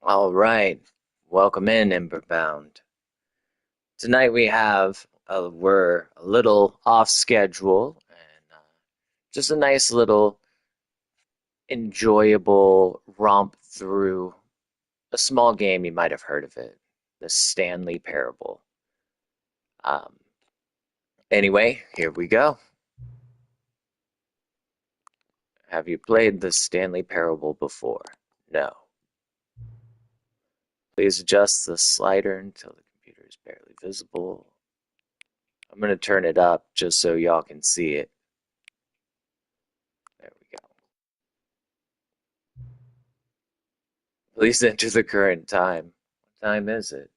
All right, welcome in, Emberbound. Tonight we're a little off schedule and just a nice little enjoyable romp through a small game. You might have heard of it, the Stanley Parable. Um, anyway, here we go. Have you played the Stanley Parable before? No. Please adjust the slider until the computer is barely visible. I'm going to turn it up just so y'all can see it. There we go. Please enter the current time. What time is it?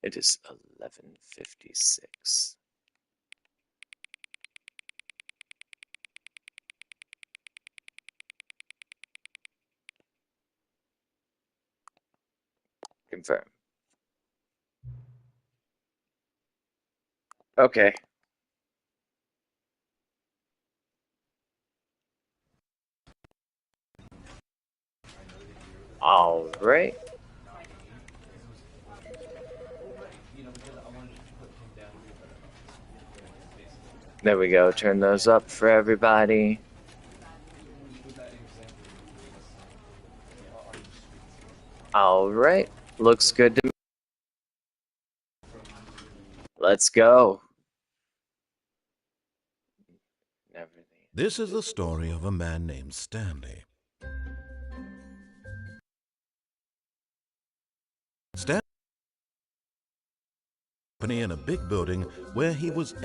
It is 11:56. Confirm. Okay. All right. There we go. Turn those up for everybody. All right. Looks good to me. Let's go. This is the story of a man named Stanley. Stanley in a big building where he was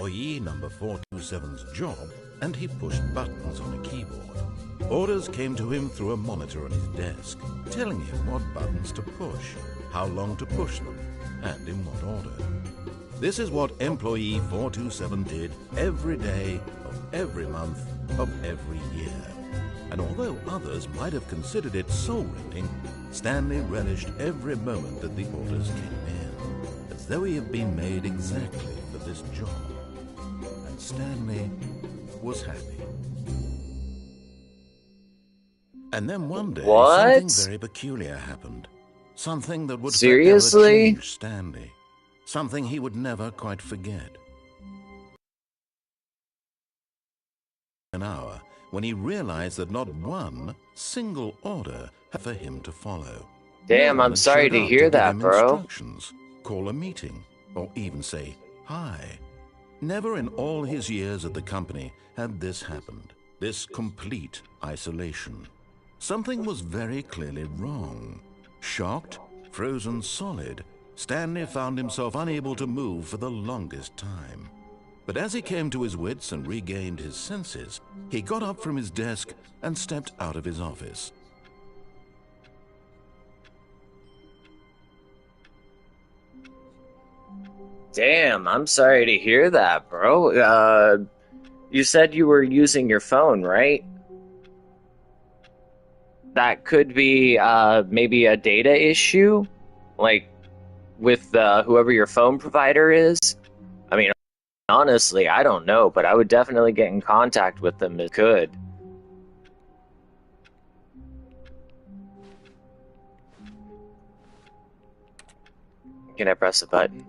employee number 427's job, and he pushed buttons on a keyboard. Orders came to him through a monitor on his desk, telling him what buttons to push, how long to push them, and in what order. This is what employee 427 did every day of every month of every year. And although others might have considered it soul-rending, Stanley relished every moment that the orders came in, as though he had been made exactly for this job. And Stanley was happy. And then one day, something very peculiar happened. Something that would forever change Stanley. Something he would never quite forget. An hour when he realized that not one single order had for him to follow. Damn, I'm sorry to hear that, bro. Instructions, call a meeting, or even say hi. Never in all his years at the company had this happened. This complete isolation. Something was very clearly wrong. Shocked, frozen solid, Stanley found himself unable to move for the longest time. But as he came to his wits and regained his senses, he got up from his desk and stepped out of his office. Damn, I'm sorry to hear that, bro. You said you were using your phone, right? That could be maybe a data issue, like with whoever your phone provider is. I mean, honestly, I don't know, but I would definitely get in contact with them if I could. Can I press a button?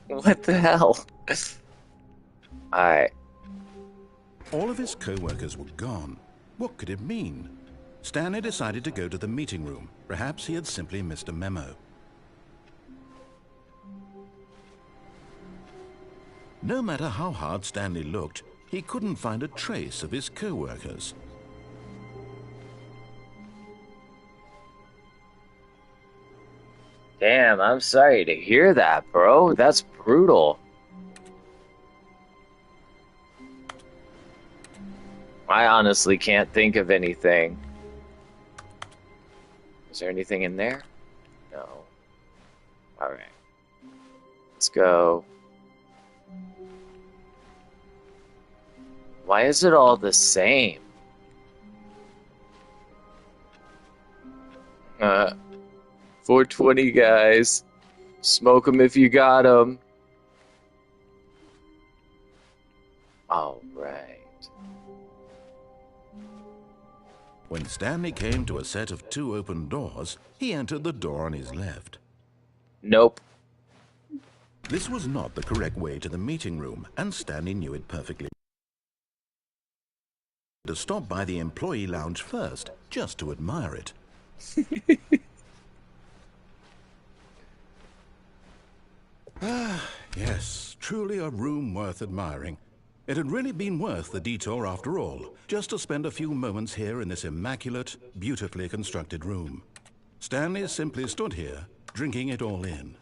What the hell? Alright. All of his co-workers were gone. What could it mean? Stanley decided to go to the meeting room. Perhaps he had simply missed a memo. No matter how hard Stanley looked, he couldn't find a trace of his co-workers. Damn, I'm sorry to hear that, bro. That's brutal. I honestly can't think of anything. Is there anything in there? No. Alright. Let's go. Why is it all the same? 420, guys. Smoke 'em if you got 'em. All right. When Stanley came to a set of 2 open doors, he entered the door on his left. Nope. This was not the correct way to the meeting room, and Stanley knew it perfectly. To stop by the employee lounge first, just to admire it. Yes, truly a room worth admiring. It had really been worth the detour after all, just to spend a few moments here in this immaculate, beautifully constructed room. Stanley simply stood here, drinking it all in.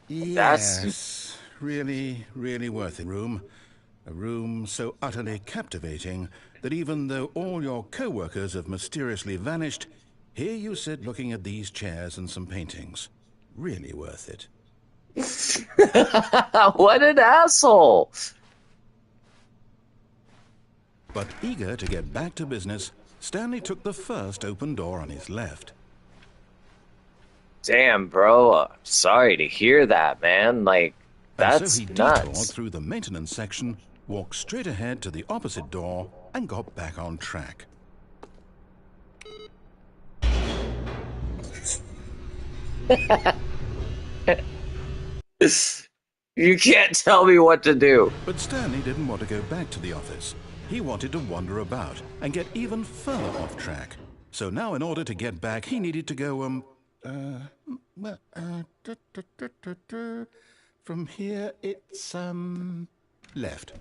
Yes, really, really worth it room. A room so utterly captivating that even though all your co-workers have mysteriously vanished, here you sit looking at these chairs and some paintings. Really worth it. What an asshole! But eager to get back to business, Stanley took the first open door on his left. Damn, bro. Sorry to hear that, man. Like, And that's so he detoured nuts. through the maintenance section, walked straight ahead to the opposite door, and got back on track. You can't tell me what to do. But Stanley didn't want to go back to the office. He wanted to wander about and get even further off track. So now in order to get back, he needed to go, from here it's, left.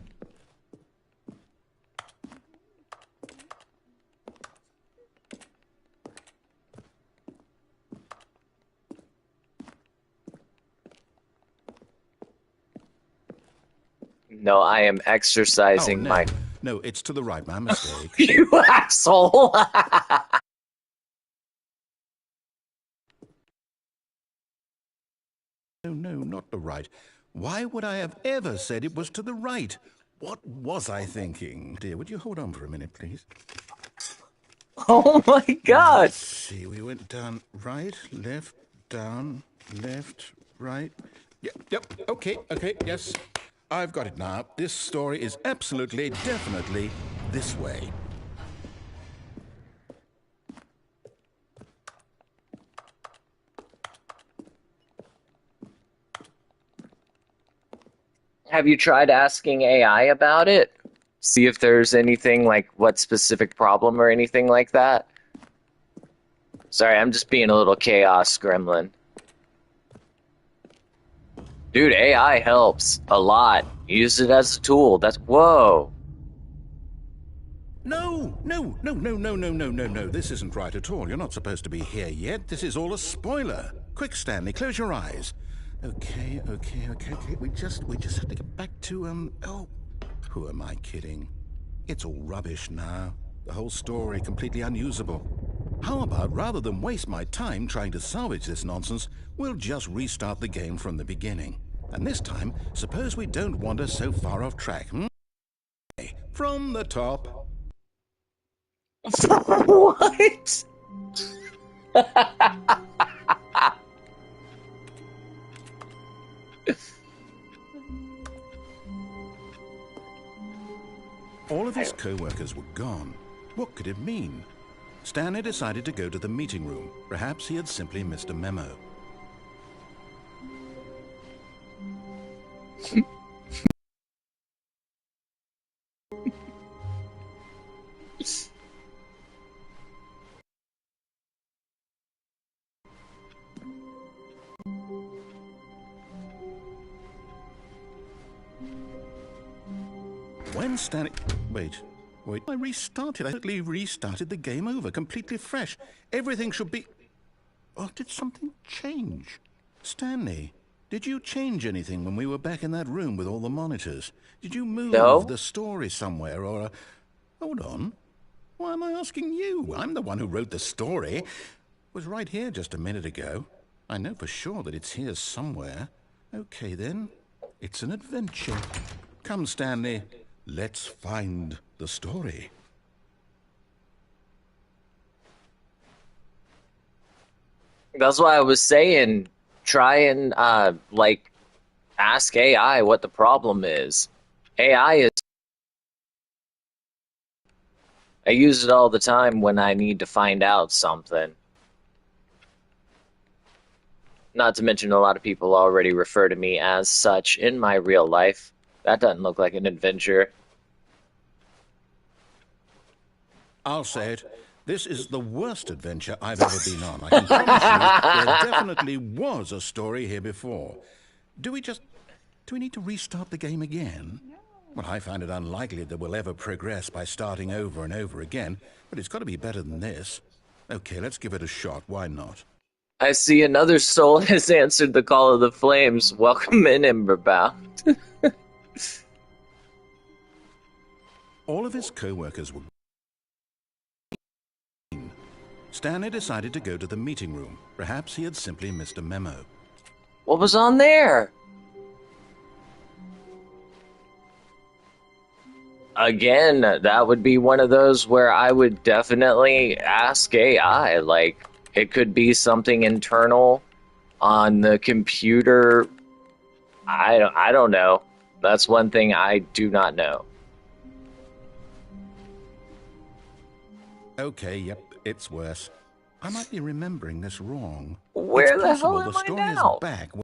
No, I am exercising no. my... No, it's to the right, my mistake. You asshole! No, not the right. Why would I have ever said it was to the right? What was I thinking? Dear, would you hold on for a minute, please? Oh my god! Let's see, we went down right, left, down, left, right. Yep, okay, yes. I've got it now. This story is absolutely, definitely this way. Have you tried asking AI about it? See if there's anything like what specific problem or anything like that? Sorry, I'm just being a little chaos gremlin. Dude, AI helps a lot. Use it as a tool. That's... Whoa. No. This isn't right at all. You're not supposed to be here yet. This is all a spoiler. Quick, Stanley, close your eyes. Okay. We just have to get back to, oh, who am I kidding? It's all rubbish now. The whole story completely unusable. How about, rather than waste my time trying to salvage this nonsense, we'll just restart the game from the beginning. And this time, suppose we don't wander so far off track, From the top. What? All of his co-workers were gone. What could it mean? Stanley decided to go to the meeting room. Perhaps he had simply missed a memo. When Stanley... Wait. I restarted. I totally restarted the game over, completely fresh. Everything should be... Oh, did something change? Stanley, did you change anything when we were back in that room with all the monitors? Did you move the story somewhere, or... Hold on. Why am I asking you? I'm the one who wrote the story. It was right here just a minute ago. I know for sure that it's here somewhere. Okay, then. It's an adventure. Come, Stanley. Let's find the story. That's why I was saying, try and like ask AI what the problem is. AI is. I use it all the time when I need to find out something. Not to mention, a lot of people already refer to me as such in my real life. That doesn't look like an adventure. I'll say it. This is the worst adventure I've ever been on. I can promise you there definitely was a story here before. Do we need to restart the game again? Well, I find it unlikely that we'll ever progress by starting over and over again, but it's got to be better than this. Okay, let's give it a shot. Why not? I see another soul has answered the call of the flames. Welcome in, Emberbound. All of his co-workers were green. Stanley decided to go to the meeting room. Perhaps he had simply missed a memo. What was on there? Again, that would be one of those where I would definitely ask AI. Like, it could be something internal on the computer. I don't know. That's one thing I do not know. Okay, yep, it's worse. I might be remembering this wrong. Where it's the possible hell am the I story now? is back where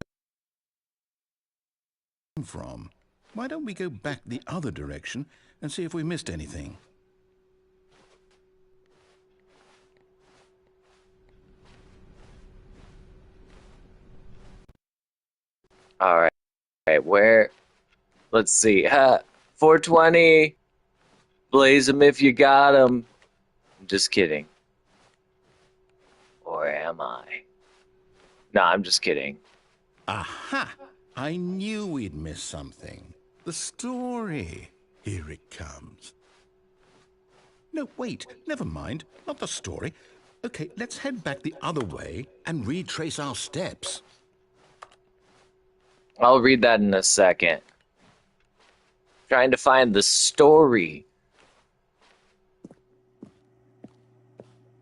it came from. Why don't we go back the other direction and see if we missed anything? All right. Where? Let's see. 420. Blaze them if you got them. I'm just kidding. Or am I? No, I'm just kidding. Aha! I knew we'd miss something. The story. Here it comes. No, wait. Never mind. Not the story. Okay, let's head back the other way and retrace our steps. I'll read that in a second. Trying to find the story.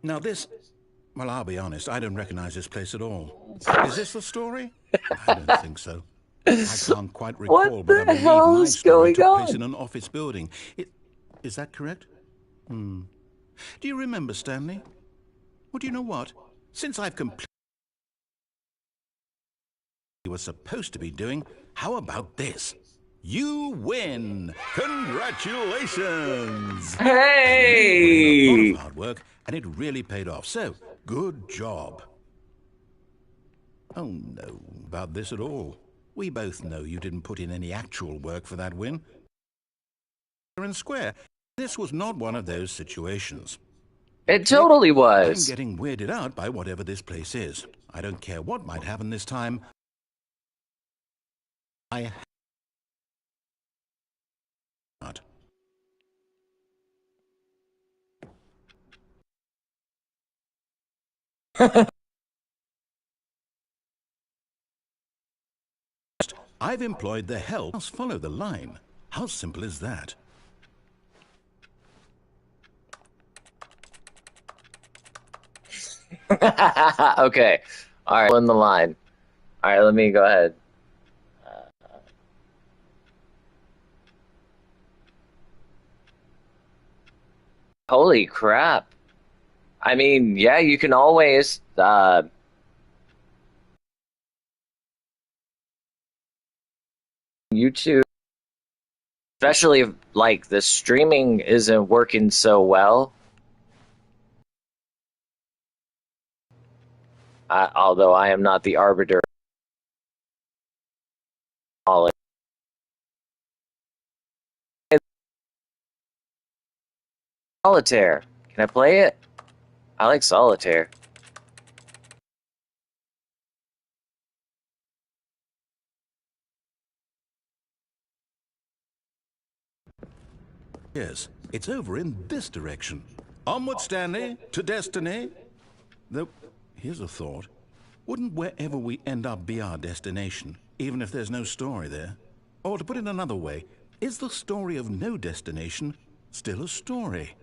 Now this... Well, I'll be honest, I don't recognize this place at all. Is this the story? I don't think so. I can't quite recall, but I believe my story took place in an office building. Is that correct? Do you remember, Stanley? Well, do you know what? Since I've completed what you were supposed to be doing, how about this? You win! Congratulations! Hey! A lot of hard work, and it really paid off. So, good job. Oh, no, about this at all. We both know you didn't put in any actual work for that win. Fair and square, this was not one of those situations. It totally I'm was. getting weirded out by whatever this place is. I don't care what might happen this time. I not. I've employed the help. Just follow the line. How simple is that? Okay. All right. In the line. All right. Let me go ahead. Holy crap. I mean, yeah, you can always YouTube, especially if like the streaming isn't working so well. Although I am not the arbiter of knowledge. Solitaire. Can I play it? I like solitaire. Yes, it's over in this direction. Onward, Stanley, to destiny. Though, here's a thought. Wouldn't wherever we end up be our destination, even if there's no story there? Or to put it another way, is the story of no destination still a story?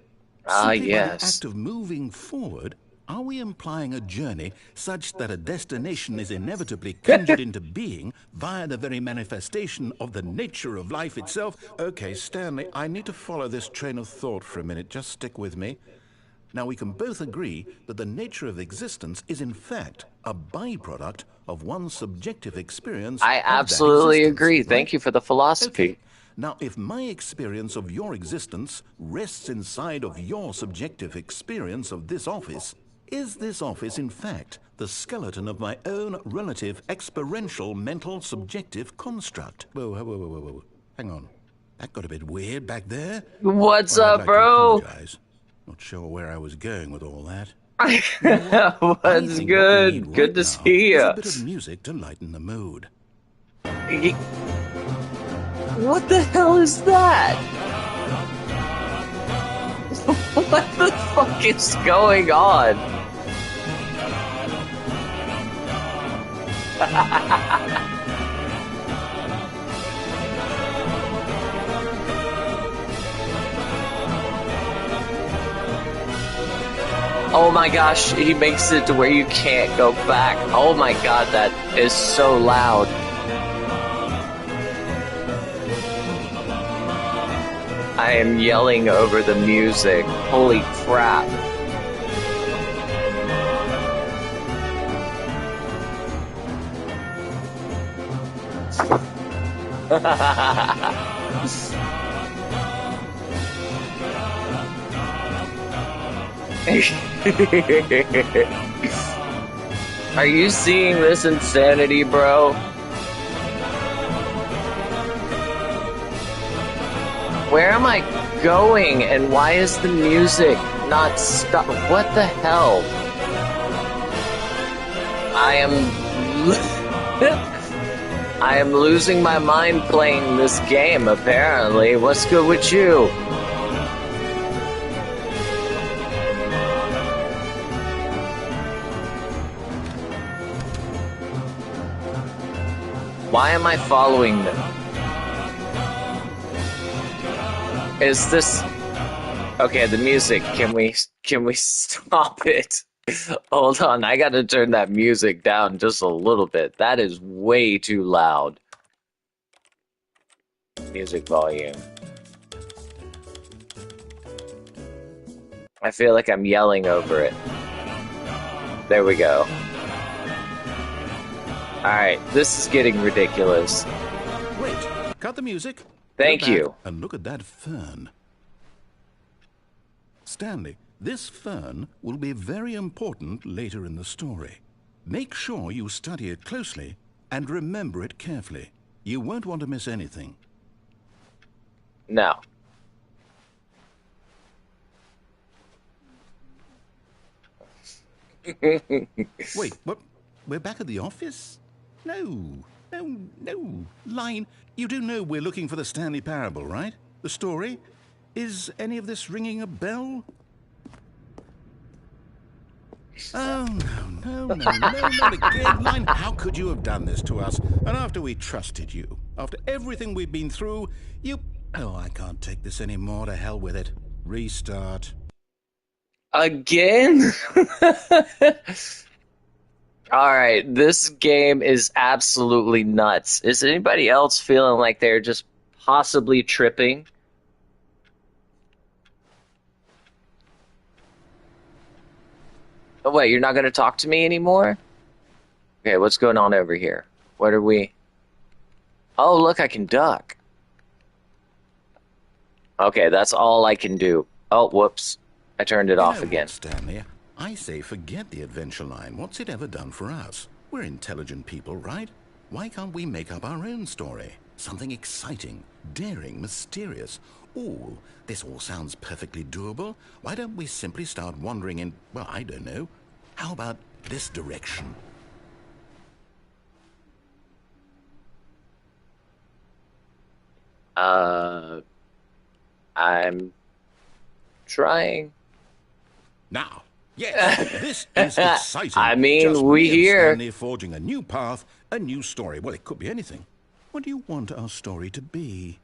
Ah, Simply by the yes. act of moving forward, are we implying a journey such that a destination is inevitably conjured into being via the very manifestation of the nature of life itself? Okay, Stanley, I need to follow this train of thought for a minute. Just stick with me. Now, we can both agree that the nature of existence is in fact a byproduct of one's subjective experience I of that absolutely existence, agree. right? Thank you for the philosophy. Okay. Now, if my experience of your existence rests inside of your subjective experience of this office, is this office, in fact, the skeleton of my own relative experiential mental subjective construct? Whoa, whoa, whoa, whoa, whoa, whoa. Hang on. That got a bit weird back there. What's Well, I'd up, like bro? to apologize. Not sure where I was going with all that. You know what? I What's think what we need good? Good right to now see is a ya. bit of music to lighten the mood. What the hell is that? What the fuck is going on? Oh my gosh, he makes it to where you can't go back. Oh my god, that is so loud. I am yelling over the music. Holy crap. Are you seeing this insanity, bro? Where am I going, and why is the music not stop? What the hell? I am I am losing my mind playing this game, apparently. What's good with you? Why am I following them? Is this okay? The music. Can we stop it? Hold on, I gotta turn that music down just a little bit. That is way too loud. Music volume. I feel like I'm yelling over it. There we go. Alright, this is getting ridiculous. Wait, cut the music. Thank Go back you. And look at that fern. Stanley, this fern will be very important later in the story. Make sure you study it closely and remember it carefully. You won't want to miss anything. No. Wait, what? We're back at the office? No. Line, you do know we're looking for the Stanley Parable, right? The story? Is any of this ringing a bell? Oh, no, not again. Line, how could you have done this to us? And after we trusted you, after everything we've been through, you... Oh, I can't take this anymore. To hell with it. Restart. Again? Alright, this game is absolutely nuts. Is anybody else feeling like they're just possibly tripping? Oh wait, you're not gonna talk to me anymore? Okay, what's going on over here? What are we... Oh, look, I can duck. Okay, that's all I can do. Oh, whoops. I turned it off again. What, Stanley? I say forget the adventure line. What's it ever done for us? We're intelligent people, right? Why can't we make up our own story? Something exciting, daring, mysterious. Ooh, this all sounds perfectly doable. Why don't we simply start wandering in, well, I don't know. How about this direction? I'm trying. Now, yes, this is exciting. I mean, Just we me and here. Stanley forging a new path, a new story. Well, it could be anything. What do you want our story to be?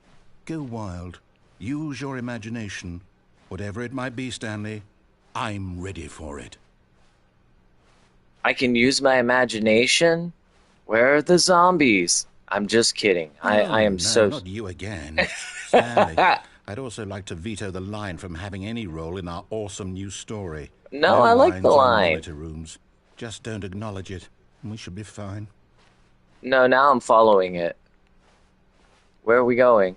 Go wild. Use your imagination. Whatever it might be, Stanley, I'm ready for it. I can use my imagination? Where are the zombies? I'm just kidding. I am no, so... not you again. Stanley, I'd also like to veto the line from having any role in our awesome new story. No, I like the lines or line. monitor rooms. Just don't acknowledge it, and we should be fine. No, now I'm following it. Where are we going?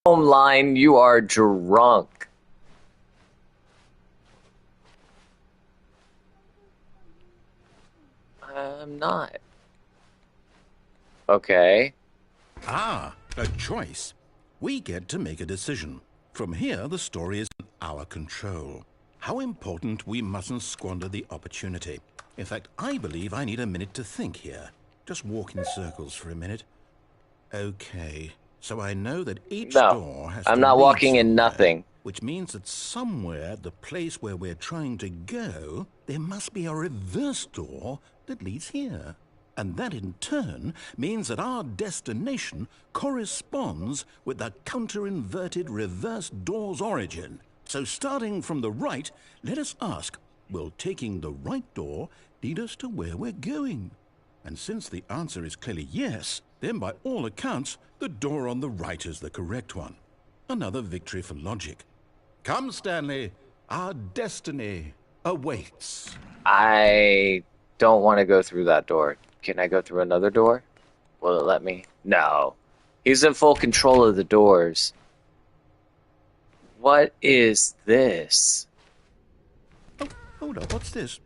Home line, you are drunk. I'm not. Okay. Ah, a choice. We get to make a decision. From here, the story is in our control. How important we mustn't squander the opportunity. In fact, I believe I need a minute to think here. Just walk in circles for a minute. Okay, so I know that each door has I'm to not lead walking in somewhere, nothing. which means that somewhere, the place where we're trying to go, there must be a reverse door that leads here. And that in turn means that our destination corresponds with the counter-inverted reverse door's origin. So starting from the right, let us ask, will taking the right door lead us to where we're going? And since the answer is clearly yes, then by all accounts, the door on the right is the correct one. Another victory for logic. Come, Stanley, our destiny awaits. I don't want to go through that door. Can I go through another door? Will it let me? No. He's in full control of the doors. What is this? Oh, hold up, what's this?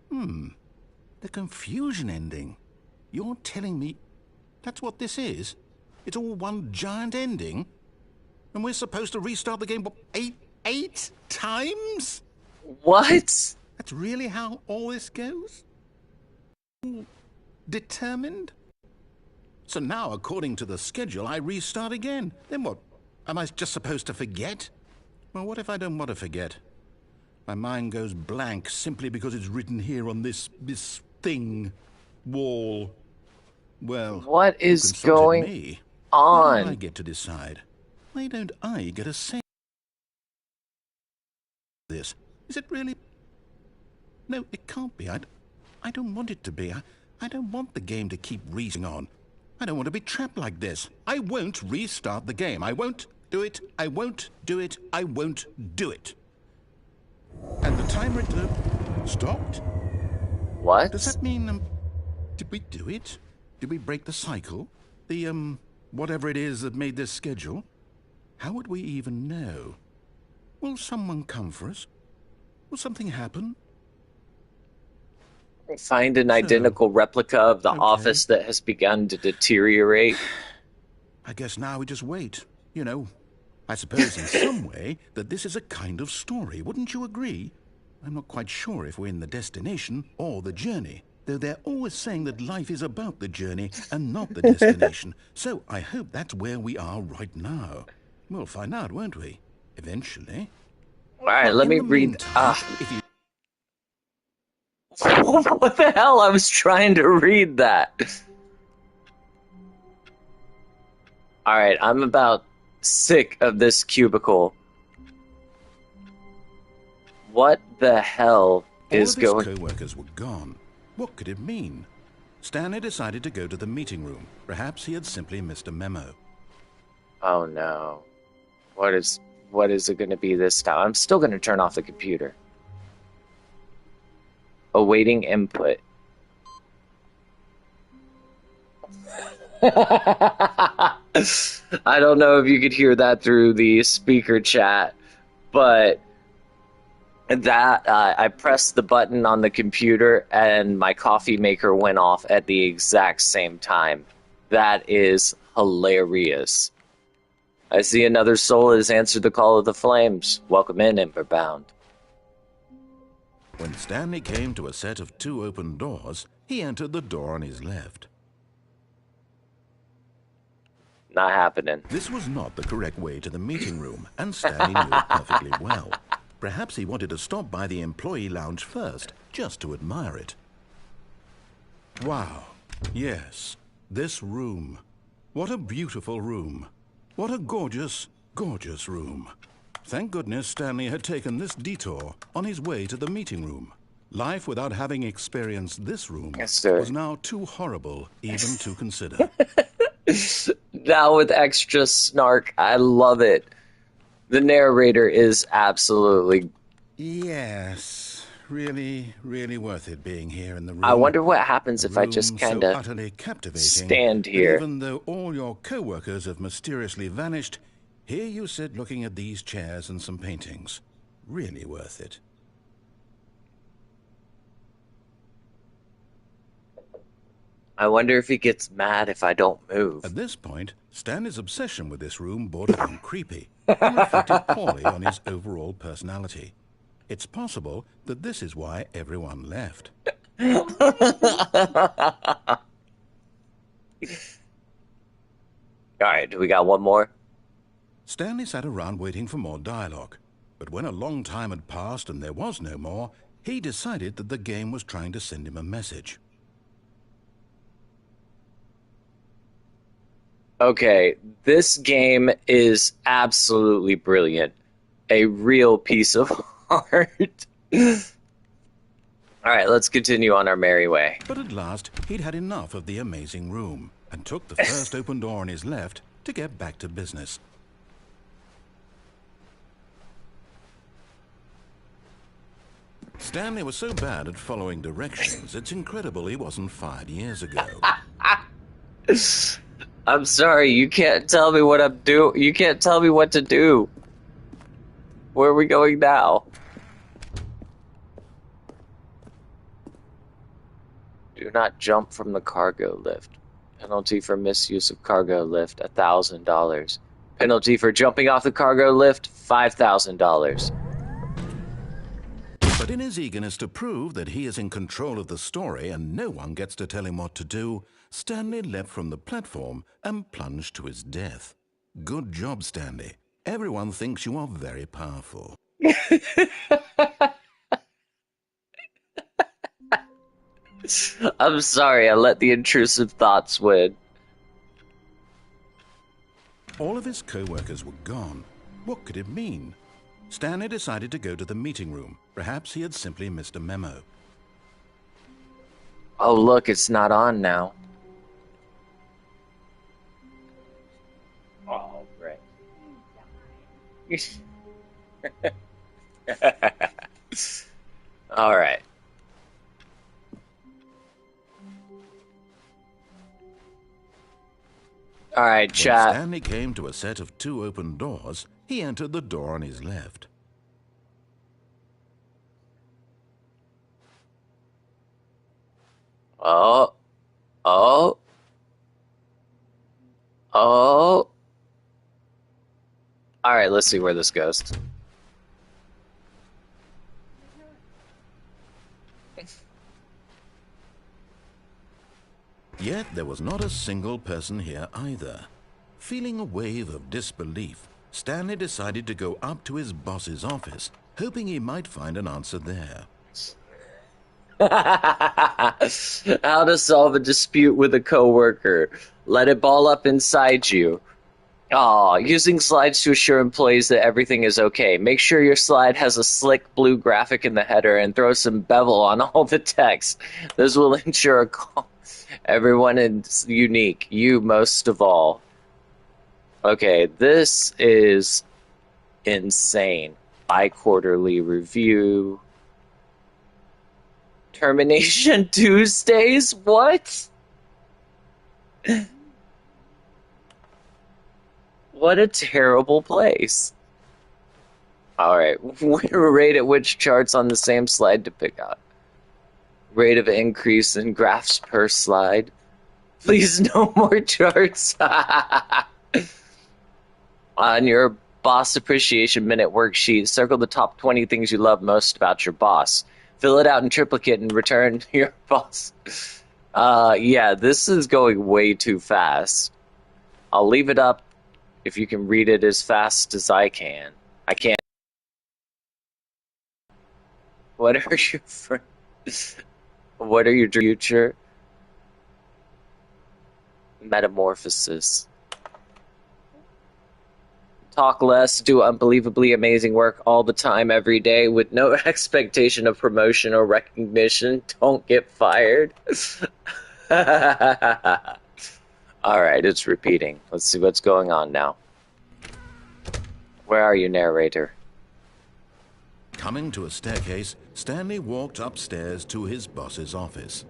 The confusion ending. You're telling me that's what this is? It's all one giant ending? And we're supposed to restart the game, what, eight times? What? That's really how all this goes? Determined? So now, according to the schedule, I restart again. Then what? Am I just supposed to forget? Well, what if I don't want to forget? My mind goes blank simply because it's written here on this thing, wall. Well, what is going me? on? Why do I get to decide? Why don't I get a say? This is it really? No, it can't be. I don't want it to be. I don't want the game to keep reading on. I don't want to be trapped like this. I won't restart the game. I won't do it. I won't do it. I won't do it. And the timer stopped? What? Does that mean, did we do it? Did we break the cycle? The, whatever it is that made this schedule? How would we even know? Will someone come for us? Will something happen? Find an identical replica of the office that has begun to deteriorate. I guess now we just wait. You know, I suppose in some way that this is a kind of story. Wouldn't you agree? I'm not quite sure if we're in the destination or the journey, though they're always saying that life is about the journey and not the destination. So I hope that's where we are right now. We'll find out, won't we? Eventually. All right, let me read. Meantime, if you... What the hell? I was trying to read that. All right, I'm about sick of this cubicle. What the hell is going? All of his co-workers were gone. What could it mean? Stanley decided to go to the meeting room. Perhaps he had simply missed a memo. Oh no. What is it going to be this time? I'm still going to turn off the computer. Awaiting input. I don't know if you could hear that through the speaker chat, but that I pressed the button on the computer and my coffee maker went off at the exact same time. That is hilarious. I see another soul has answered the call of the flames. Welcome in, Emberbound. When Stanley came to a set of 2 open doors, he entered the door on his left. Not happening. This was not the correct way to the meeting room, and Stanley knew it perfectly well. Perhaps he wanted to stop by the employee lounge first, just to admire it. Wow, Yes, this room. What a beautiful room. What a gorgeous, gorgeous room. Thank goodness Stanley had taken this detour on his way to the meeting room. Life without having experienced this room Yes, sir. was now too horrible even to consider. Now with extra snark, I love it. The narrator is absolutely... Yes, really, really worth it being here in the room. I wonder what happens if I just room kind so of utterly captivating stand that here. even though all your co-workers have mysteriously vanished, here you sit looking at these chairs and some paintings. Really worth it. I wonder if he gets mad if I don't move. At this point, Stanley's obsession with this room bordered on creepy and reflected poorly on his overall personality. It's possible that this is why everyone left. Alright, do we got one more? Stanley sat around waiting for more dialogue, but when a long time had passed and there was no more, he decided that the game was trying to send him a message. Okay, this game is absolutely brilliant. A real piece of art. Alright, let's continue on our merry way. But at last, he'd had enough of the amazing room and took the first open door on his left to get back to business. Stanley was so bad at following directions, it's incredible he wasn't fired years ago. I'm sorry, you can't tell me what I'm doing. You can't tell me what to do. Where are we going now? Do not jump from the cargo lift. Penalty for misuse of cargo lift, $1,000. Penalty for jumping off the cargo lift, $5,000. But in his eagerness to prove that he is in control of the story and no one gets to tell him what to do, Stanley leapt from the platform and plunged to his death. Good job, Stanley. Everyone thinks you are very powerful. I'm sorry, I let the intrusive thoughts win. All of his co-workers were gone. What could it mean? Stanley decided to go to the meeting room. Perhaps he had simply missed a memo. Oh, look, it's not on now. Oh, right. All right. All right, When chat. Stanley came to a set of 2 open doors, he entered the door on his left. Oh. Oh. Oh. All right, let's see where this goes. Yet there was not a single person here either. Feeling a wave of disbelief, Stanley decided to go up to his boss's office, hoping he might find an answer there. How to solve a dispute with a coworker. Let it ball up inside you. Aw, using slides to assure employees that everything is okay. Make sure your slide has a slick blue graphic in the header and throw some bevel on all the text. This will ensure a call. Everyone is unique. You most of all. Okay, this is insane. Bi-quarterly review. Termination Tuesdays? What? What a terrible place. Alright, rate at which charts on the same slide to pick out. Rate of increase in graphs per slide. Please, no more charts. On your boss appreciation minute worksheet, circle the top 20 things you love most about your boss. Fill it out in triplicate and return your boss. Yeah, this is going way too fast. I'll leave it up if you can read it as fast as I can. I can't. What are your friends? What are your future? Metamorphosis. Talk less, do unbelievably amazing work all the time, every day, with no expectation of promotion or recognition. Don't get fired. Alright, it's repeating. Let's see what's going on now. Where are you, narrator? Coming to a staircase, Stanley walked upstairs to his boss's office.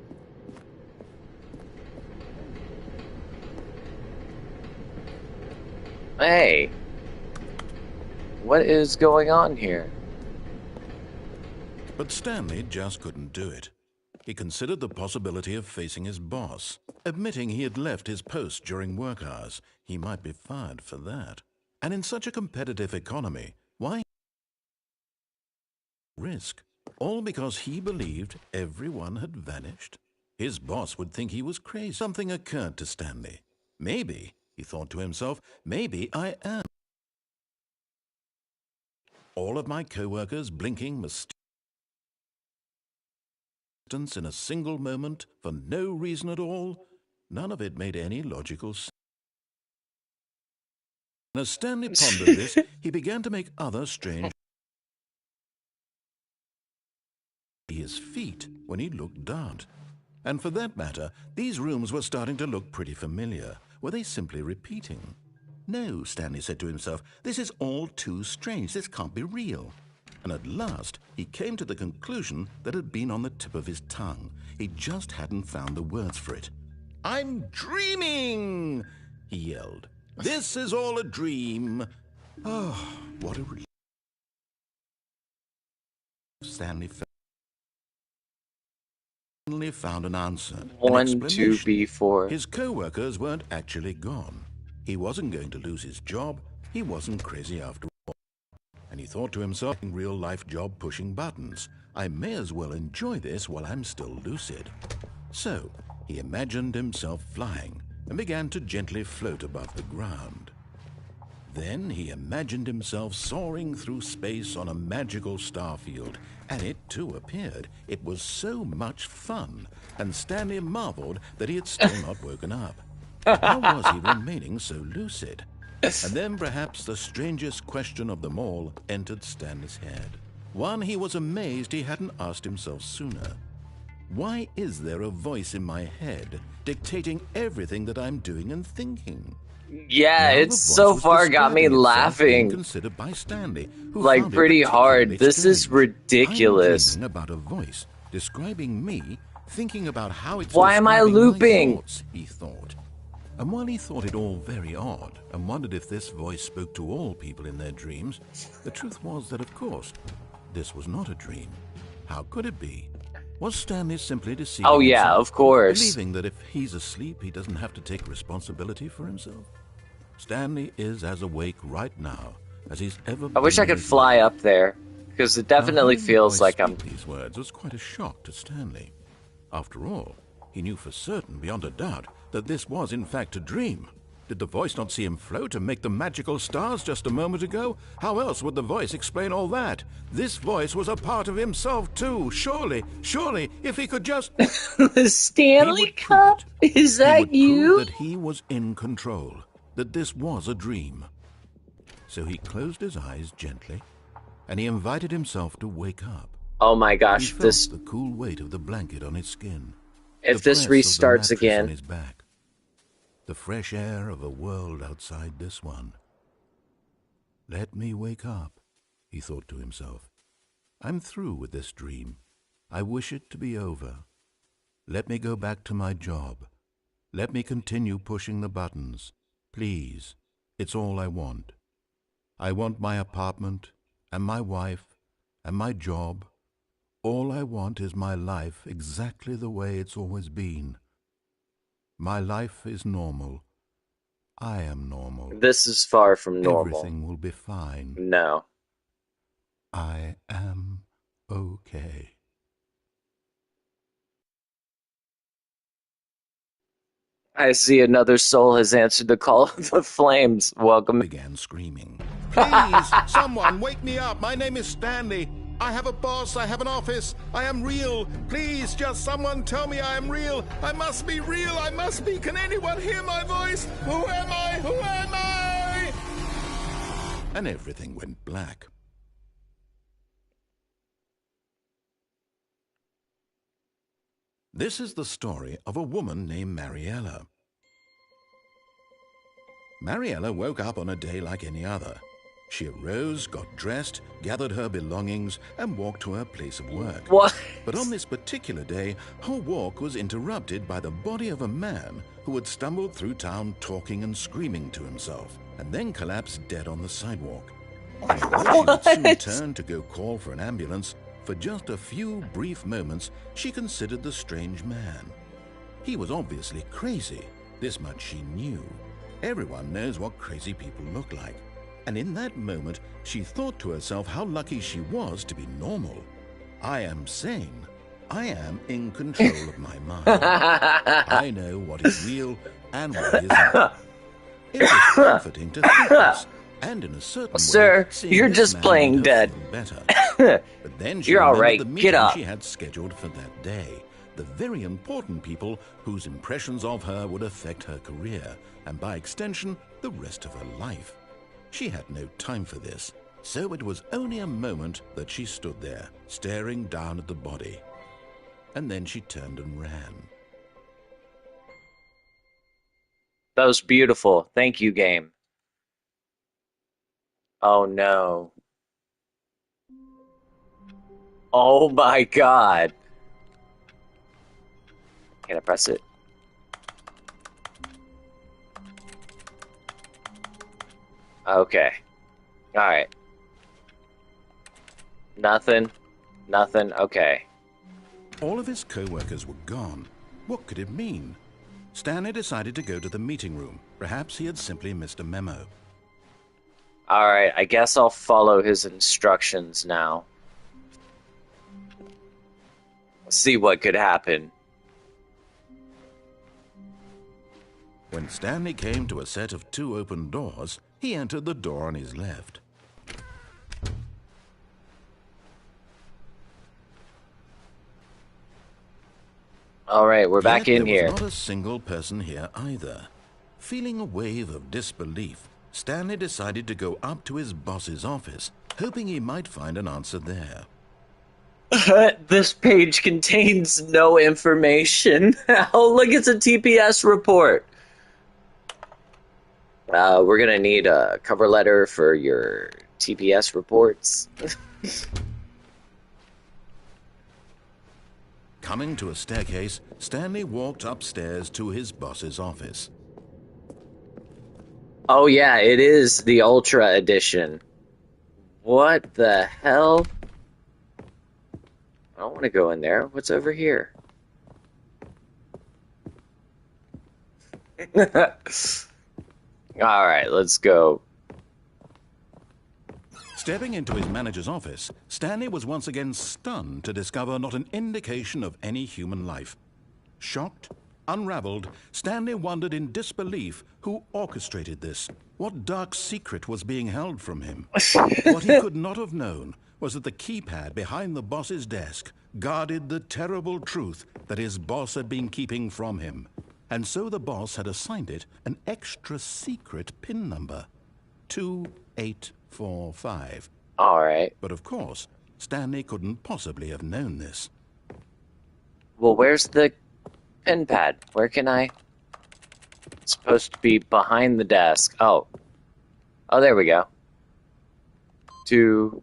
Hey. What is going on here? But Stanley just couldn't do it. He considered the possibility of facing his boss. Admitting he had left his post during work hours, he might be fired for that. And in such a competitive economy, why risk? All because he believed everyone had vanished? His boss would think he was crazy. Something occurred to Stanley. Maybe, he thought to himself, maybe I am. All of my co-workers blinking in a single moment for no reason at all. None of it made any logical sense. As Stanley pondered this, he began to make other strange his feet when he looked down. And for that matter, these rooms were starting to look pretty familiar. Were they simply repeating? No, Stanley said to himself, this is all too strange. This can't be real. And at last, he came to the conclusion that had been on the tip of his tongue. He just hadn't found the words for it. I'm dreaming, he yelled. This is all a dream. Oh, what a relief. Stanley finally found an answer. 1, 2, B4. His co-workers weren't actually gone. He wasn't going to lose his job. He wasn't crazy after all. And he thought to himself, real-life job pushing buttons. I may as well enjoy this while I'm still lucid. So, he imagined himself flying and began to gently float above the ground. Then he imagined himself soaring through space on a magical starfield, and it too appeared. It was so much fun, and Stanley marveled that he had still not woken up. How was he remaining so lucid? And then perhaps the strangest question of them all entered Stanley's head. One he was amazed he hadn't asked himself sooner. Why is there a voice in my head dictating everything that I'm doing and thinking? Yeah, it's so far got me laughing. Considered by Stanley, who like found pretty hard. This strange. is ridiculous. I'm about a voice describing me, thinking about how it's Why am I looping? My thoughts, he thought. And while he thought it all very odd and wondered if this voice spoke to all people in their dreams, the truth was that, of course, this was not a dream. How could it be? Was Stanley simply deceiving Oh yeah, himself, of course. believing that if he's asleep, he doesn't have to take responsibility for himself? Stanley is as awake right now as he's ever been. I wish I could fly up there, because it definitely feels like I'm... These words was quite a shock to Stanley. After all, he knew for certain, beyond a doubt, that this was in fact a dream. Did the voice not see him float and make the magical stars just a moment ago? How else would the voice explain all that? This voice was a part of himself too. Surely, if he could just... The Stanley Cup? Is that you? Prove that he was in control, that this was a dream. So he closed his eyes gently, and he invited himself to wake up. Oh my gosh, He felt this... the cool weight of the blanket on his skin. If the this press of the restarts mattress again... on his back. The fresh air of a world outside this one. Let me wake up, he thought to himself. I'm through with this dream. I wish it to be over. Let me go back to my job. Let me continue pushing the buttons. Please, it's all I want. I want my apartment, and my wife, and my job. All I want is my life exactly the way it's always been. My life is normal. I am normal. This is far from normal. Everything will be fine. No. I am okay. I see another soul has answered the call of the flames. Welcome. Began screaming. Please, someone wake me up. My name is Stanley. I have a boss, I have an office, I am real. Please, just someone tell me I am real. I must be real, I must be. Can anyone hear my voice? Who am I? Who am I? And everything went black. This is the story of a woman named Mariella. Mariella woke up on a day like any other. She arose, got dressed, gathered her belongings, and walked to her place of work. What? But on this particular day, her walk was interrupted by the body of a man who had stumbled through town talking and screaming to himself, and then collapsed dead on the sidewalk. And although she would soon turn to go call for an ambulance, for just a few brief moments, she considered the strange man. He was obviously crazy. This much she knew. Everyone knows what crazy people look like. And in that moment, she thought to herself how lucky she was to be normal. I am sane. I am in control of my mind. I know what is real and what isn't. It was comforting to think this, and in a certain way, sir, seeing you're this just man playing made her dead. feel better. But then she You're all remembered right. the Get meeting up. she had scheduled for that day. The very important people whose impressions of her would affect her career, and by extension, the rest of her life. She had no time for this, so it was only a moment that she stood there, staring down at the body. And then she turned and ran. That was beautiful. Thank you, game. Oh no. Oh my god. Can I press it? Okay. Alright. Nothing. Nothing. Okay. All of his co-workers were gone. What could it mean? Stanley decided to go to the meeting room. Perhaps he had simply missed a memo. Alright, I guess I'll follow his instructions now. See what could happen. When Stanley came to a set of 2 open doors, he entered the door on his left. Alright, we're back in here. There was not a single person here either. Feeling a wave of disbelief, Stanley decided to go up to his boss's office, hoping he might find an answer there. This page contains no information. Oh, look, it's a TPS report. We're gonna need a cover letter for your TPS reports. Coming to a staircase, Stanley walked upstairs to his boss's office. Oh yeah, it is the Ultra Edition. What the hell? I don't want to go in there. What's over here? Alright, let's go. Stepping into his manager's office, Stanley was once again stunned to discover not an indication of any human life. Shocked, unraveled, Stanley wondered in disbelief who orchestrated this. What dark secret was being held from him? What he could not have known was that the keypad behind the boss's desk guarded the terrible truth that his boss had been keeping from him. And so the boss had assigned it an extra secret PIN number, 2845. All right. But of course, Stanley couldn't possibly have known this. Well, where's the pen pad? Where can I... It's supposed to be behind the desk. Oh. Oh, there we go. 2,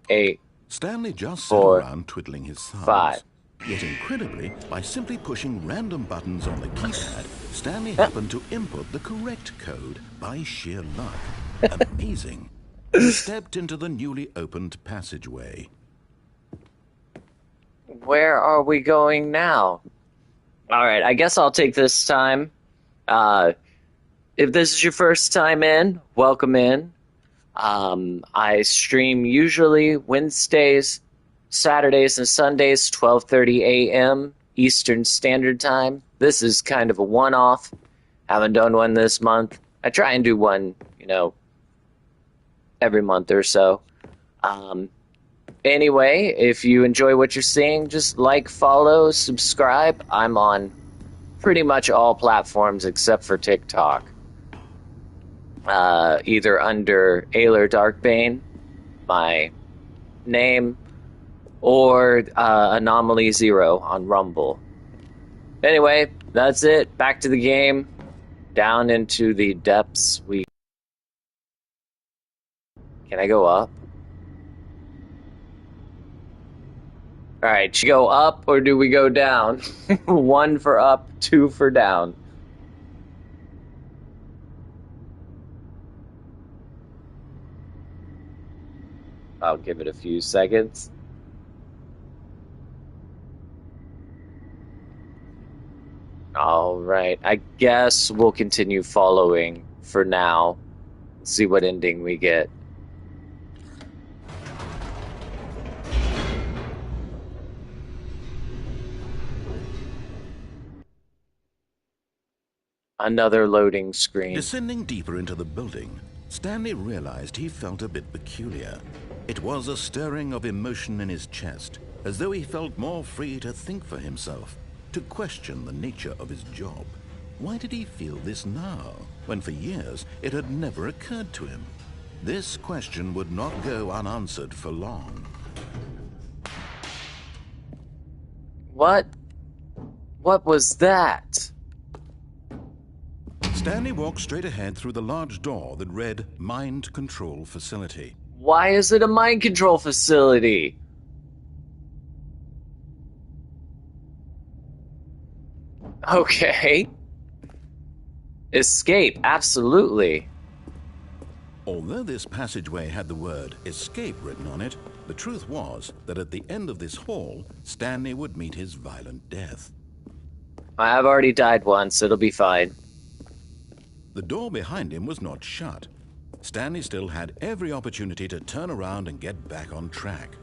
8, Stanley just sat 4, around twiddling his thumbs. 5. Yet incredibly, by simply pushing random buttons on the keypad, Stanley happened to input the correct code by sheer luck. Amazing. He stepped into the newly opened passageway. Where are we going now? Alright, I guess I'll take this time. If this is your first time in, welcome in. I stream usually Wednesdays, Saturdays, and Sundays, 12:30 a.m. Eastern Standard Time. This is kind of a one-off. Haven't done one this month. I try and do one, every month or so. Anyway, if you enjoy what you're seeing, just like, follow, subscribe. I'm on pretty much all platforms except for TikTok. Either under Ayler Darkbane, my name, or Anomaly Zero on Rumble. Anyway, that's it. Back to the game. Down into the depths we... Can I go up? Alright, should we go up or do we go down? 1 for up, 2 for down. I'll give it a few seconds. Alright, I guess we'll continue following for now. See what ending we get. Another loading screen. Descending deeper into the building, Stanley realized he felt a bit peculiar. It was a stirring of emotion in his chest, as though he felt more free to think for himself, to question the nature of his job. Why did he feel this now, when for years it had never occurred to him? This question would not go unanswered for long. What? What was that? Stanley walked straight ahead through the large door that read Mind Control Facility. Why is it a mind control facility? Okay. Escape, absolutely. Although this passageway had the word escape written on it, the truth was that at the end of this hall, Stanley would meet his violent death. I've already died once, it'll be fine. The door behind him was not shut. Stanley still had every opportunity to turn around and get back on track.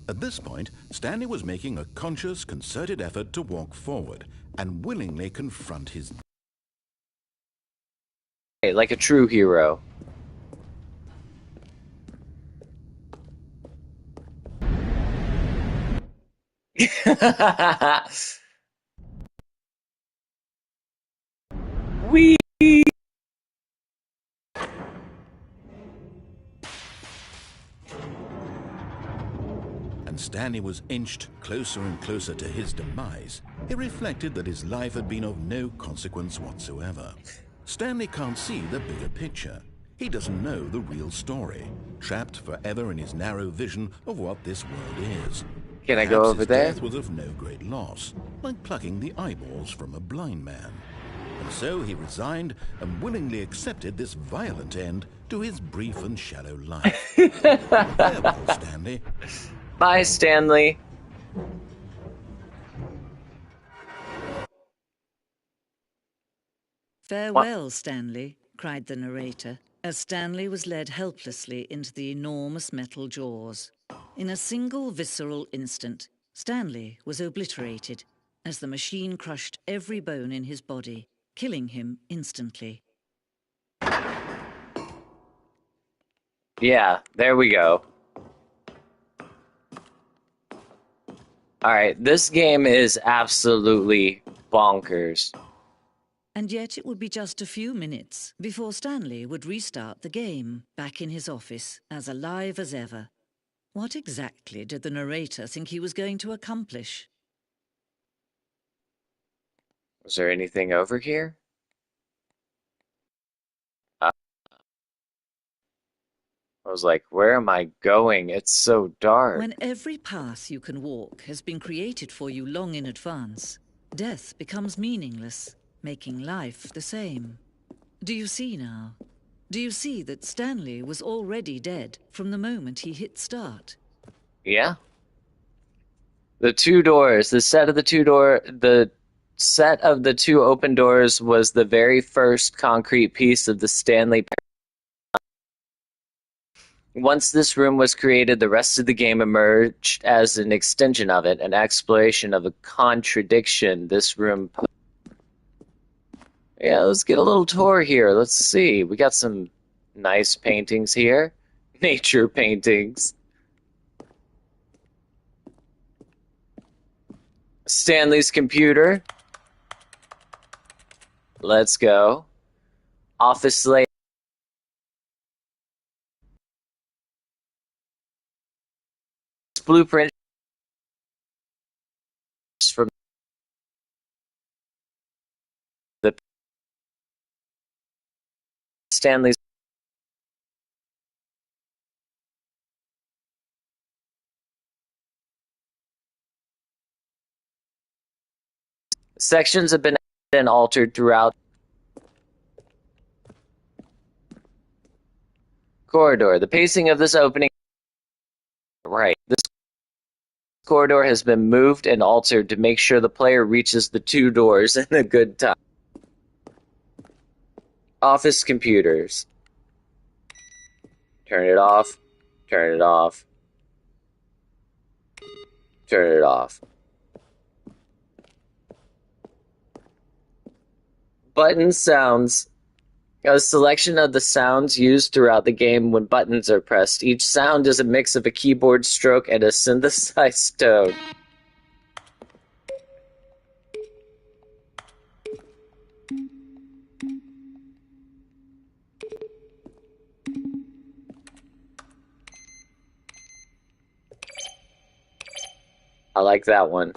At this point, Stanley was making a conscious, concerted effort to walk forward and willingly confront his... Like a true hero. Wee. And Stanley was inched closer and closer to his demise. He reflected that his life had been of no consequence whatsoever. Stanley can't see the bigger picture. He doesn't know the real story, trapped forever in his narrow vision of what this world is. Can I go Perhaps over his there? death was of no great loss, like plucking the eyeballs from a blind man. And so he resigned and willingly accepted this violent end to his brief and shallow life. Farewell, Stanley. Bye, Stanley. "Farewell, Stanley," cried the narrator, as Stanley was led helplessly into the enormous metal jaws. In a single visceral instant, Stanley was obliterated as the machine crushed every bone in his body, killing him instantly. Yeah, there we go. Alright, this game is absolutely bonkers. And yet it would be just a few minutes before Stanley would restart the game, back in his office, as alive as ever. What exactly did the narrator think he was going to accomplish? Was there anything over here? I was like, where am I going? It's so dark. When every path you can walk has been created for you long in advance, death becomes meaningless, making life the same. Do you see now? Do you see that Stanley was already dead from the moment he hit start? Yeah. The two doors, the set of the two open doors was the very first concrete piece of the Stanley Parable. Once this room was created, the rest of the game emerged as an extension of it, an exploration of a contradiction this room posed. Yeah, let's get a little tour here. Let's see. We got some nice paintings here. Nature paintings. Stanley's computer. Let's go. Office layout. Blueprint from the Stanley's. Sections have been altered throughout. Corridor. The pacing of this opening. Right. This corridor has been moved and altered to make sure the player reaches the two doors in a good time. Office computers. Turn it off. Turn it off. Turn it off. Button sounds. A selection of the sounds used throughout the game when buttons are pressed. Each sound is a mix of a keyboard stroke and a synthesized tone. I like that one.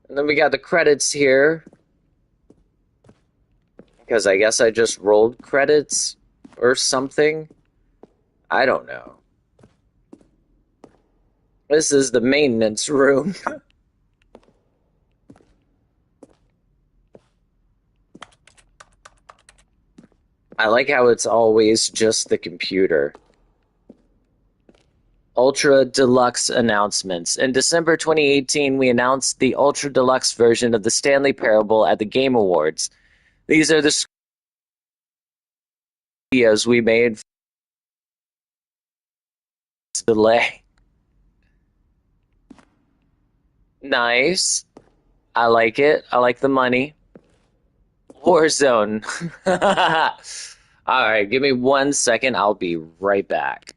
And then we got the credits here. Because I guess I just rolled credits or something. I don't know. This is the maintenance room. I like how it's always just the computer. Ultra Deluxe announcements. In December 2018, we announced the Ultra Deluxe version of the Stanley Parable at the Game Awards. These are the videos we made for this delay. Nice. I like it. I like the money. Warzone. Alright, give me 1 second. I'll be right back.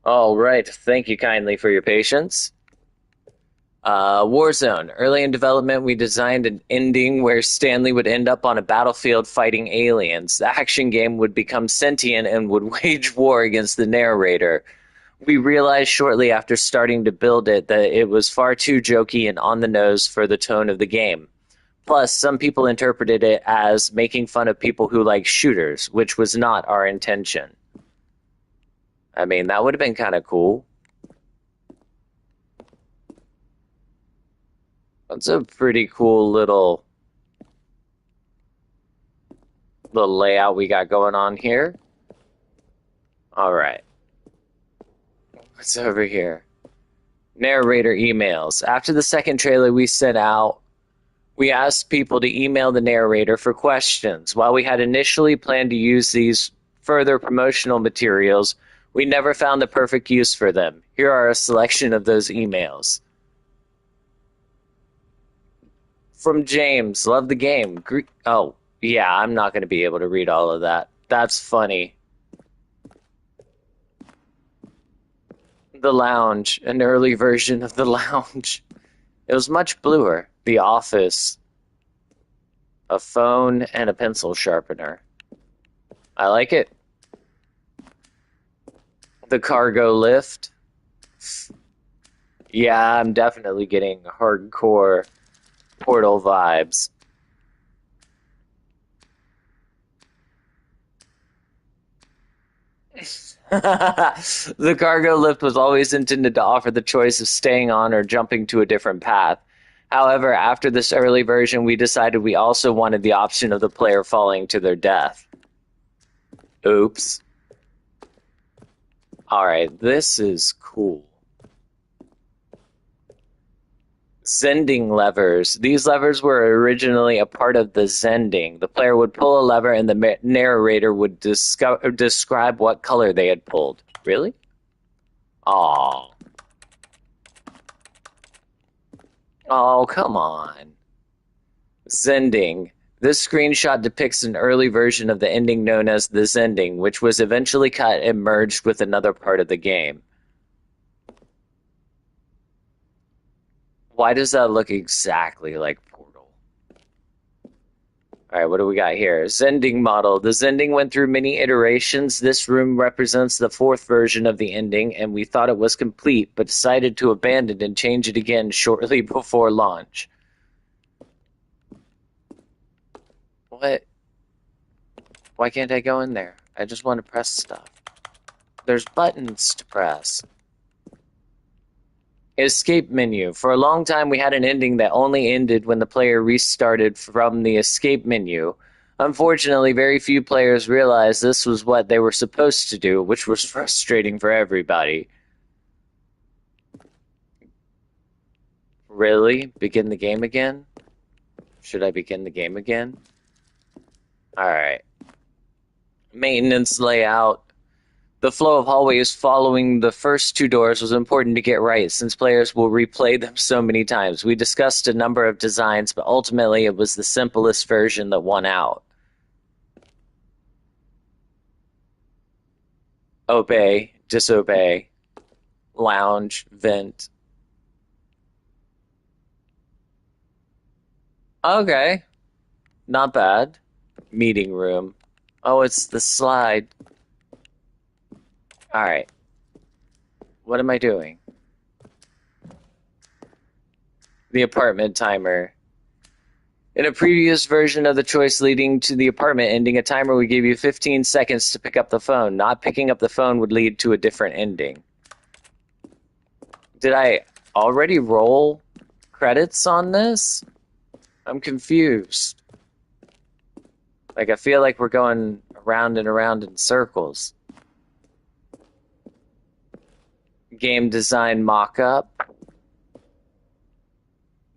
All right. Thank you kindly for your patience. Warzone. Early in development, we designed an ending where Stanley would end up on a battlefield fighting aliens. The action game would become sentient and would wage war against the narrator. We realized shortly after starting to build it that it was far too jokey and on the nose for the tone of the game. Plus, some people interpreted it as making fun of people who like shooters, which was not our intention. I mean, that would have been kind of cool. That's a pretty cool little layout we got going on here. All right. What's over here? Narrator emails. After the second trailer we sent out, we asked people to email the narrator for questions. While we had initially planned to use these further promotional materials, we never found the perfect use for them. Here are a selection of those emails. From James, love the game. Oh, yeah, I'm not going to be able to read all of that. That's funny. The Lounge, an early version of The Lounge. It was much bluer. The Office. A phone and a pencil sharpener. I like it. The cargo lift. Yeah, I'm definitely getting hardcore Portal vibes. The cargo lift was always intended to offer the choice of staying on or jumping to a different path. However, after this early version, we decided we also wanted the option of the player falling to their death. Oops. Alright, this is cool. Zending levers. These levers were originally a part of the Zending. The player would pull a lever and the narrator would describe what color they had pulled. Really? Aww. Oh, come on. Zending. This screenshot depicts an early version of the ending known as the Zending, which was eventually cut and merged with another part of the game. Why does that look exactly like Portal? Alright, what do we got here? Zending model. The Zending went through many iterations. This room represents the fourth version of the ending, and we thought it was complete, but decided to abandon and change it again shortly before launch. What? Why can't I go in there? I just want to press stuff. There's buttons to press. Escape menu. For a long time, we had an ending that only ended when the player restarted from the escape menu. Unfortunately, very few players realized this was what they were supposed to do, which was frustrating for everybody. Really? Begin the game again? Should I begin the game again? Alright. Maintenance layout. The flow of hallways following the first two doors was important to get right, since players will replay them so many times. We discussed a number of designs, but ultimately it was the simplest version that won out. Obey, disobey, lounge, vent. Okay. Not bad. Meeting room. Oh, it's the slide. Alright. What am I doing? The apartment timer. In a previous version of the choice leading to the apartment ending, a timer would give you 15 seconds to pick up the phone. Not picking up the phone would lead to a different ending. Did I already roll credits on this? I'm confused. Like, I feel like we're going around and around in circles. Game design mock-up.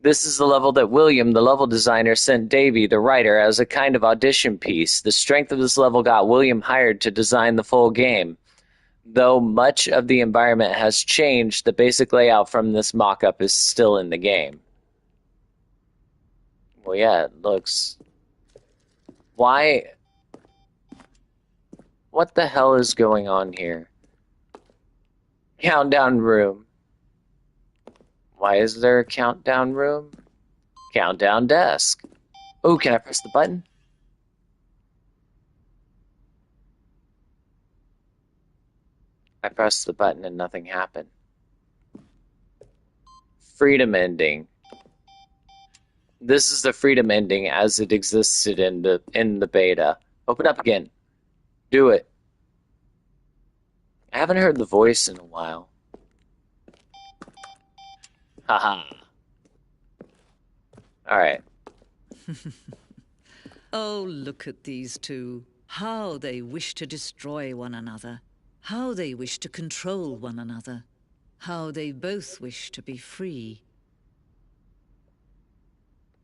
This is the level that William, the level designer, sent Davey, the writer, as a kind of audition piece. The strength of this level got William hired to design the full game. Though much of the environment has changed, the basic layout from this mock-up is still in the game. Well, yeah, it looks... Why? What the hell is going on here? Countdown room. Why is there a countdown room? Countdown desk. Oh, can I press the button? I pressed the button and nothing happened. Freedom ending. This is the freedom ending as it existed in the beta. Open up again. Do it. I haven't heard the voice in a while. Haha. Alright. Oh, look at these two. How they wish to destroy one another. How they wish to control one another. How they both wish to be free.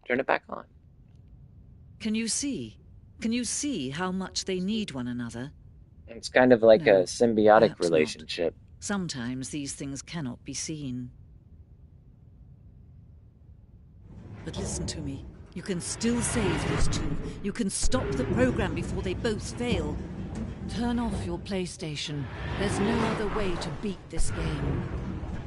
Turn it back on. Can you see? Can you see how much they need one another? It's kind of like No, a symbiotic perhaps not. relationship. Sometimes these things cannot be seen. But listen to me. You can still save those two. You can stop the program before they both fail. Turn off your PlayStation. There's no other way to beat this game.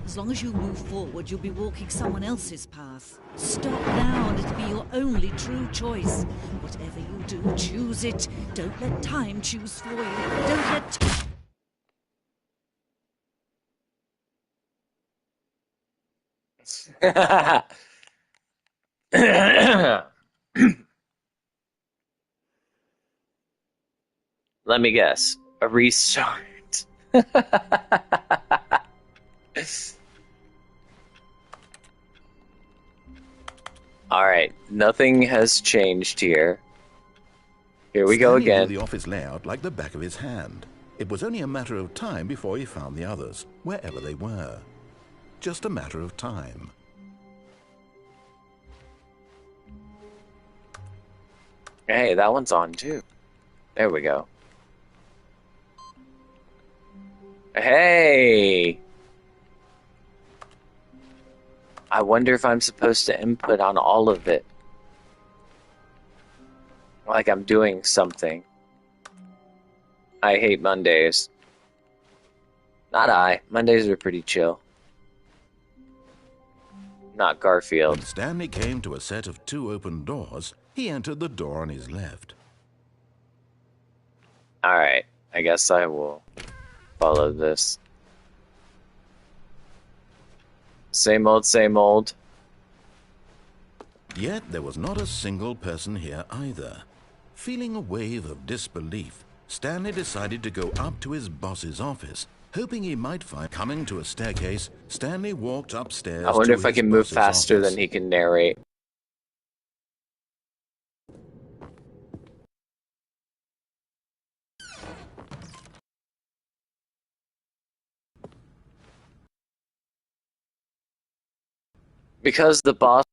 As long as you move forward, you'll be walking someone else's path. Stop now and it'll be your only true choice. Whatever you do, choose it. Don't let time choose for you. Don't let... Let me guess. A restart. Alright, nothing has changed here. Here we go Stanley knew again. the office layout like the back of his hand. It was only a matter of time before he found the others, wherever they were. Just a matter of time. Hey, that one's on too. There we go. Hey! I wonder if I'm supposed to input on all of it. Like I'm doing something. I hate Mondays. Not I. Mondays are pretty chill. Not Garfield. When Stanley came to a set of 2 open doors, he entered the door on his left. Alright, I guess I will follow this. Same old, same old. Yet there was not a single person here either. Feeling a wave of disbelief, Stanley decided to go up to his boss's office, hoping he might find... Coming to a staircase, Stanley walked upstairs. I wonder to if I his can move boss's faster office. than he can narrate. Because the boss...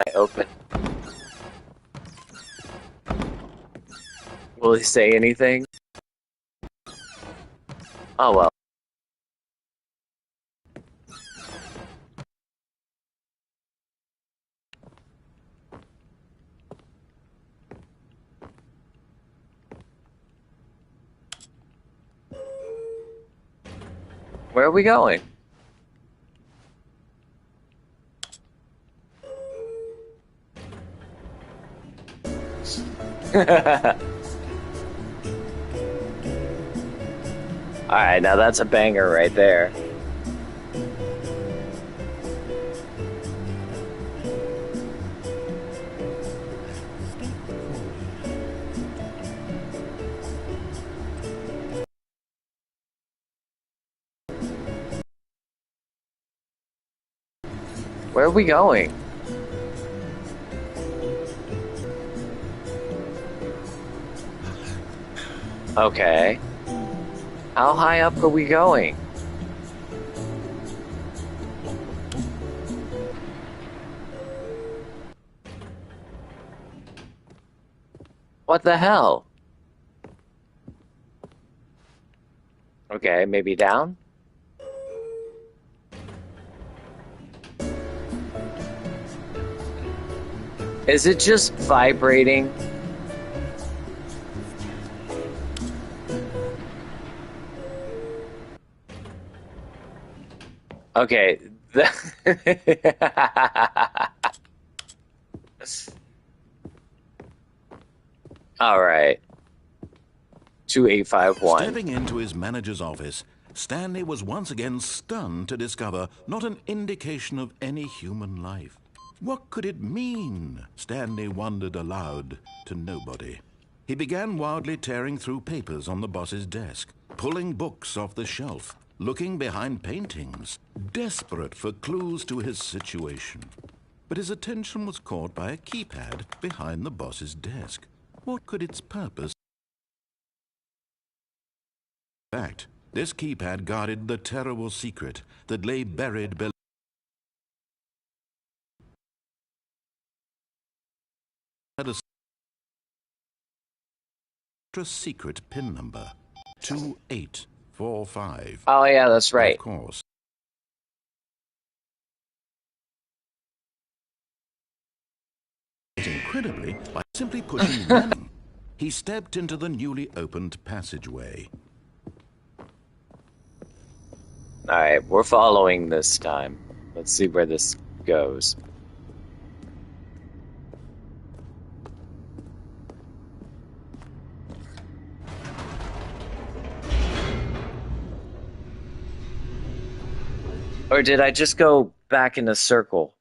I open. Will he say anything? Oh well. Where are we going? Alright, now that's a banger right there. Where are we going? Okay. How high up are we going? What the hell? Okay, maybe down? Is it just vibrating? Okay. All right. 2851. Stepping into his manager's office, Stanley was once again stunned to discover not an indication of any human life. What could it mean? Stanley wondered aloud to nobody. He began wildly tearing through papers on the boss's desk, pulling books off the shelf, looking behind paintings, desperate for clues to his situation. But his attention was caught by a keypad behind the boss's desk. What could its purpose be? In fact, this keypad guarded the terrible secret that lay buried below a secret pin number, 2845. Oh, yeah, that's right. Of course. Incredibly, by simply pushing running, he stepped into the newly opened passageway. All right, we're following this time. Let's see where this goes. Or did I just go back in a circle?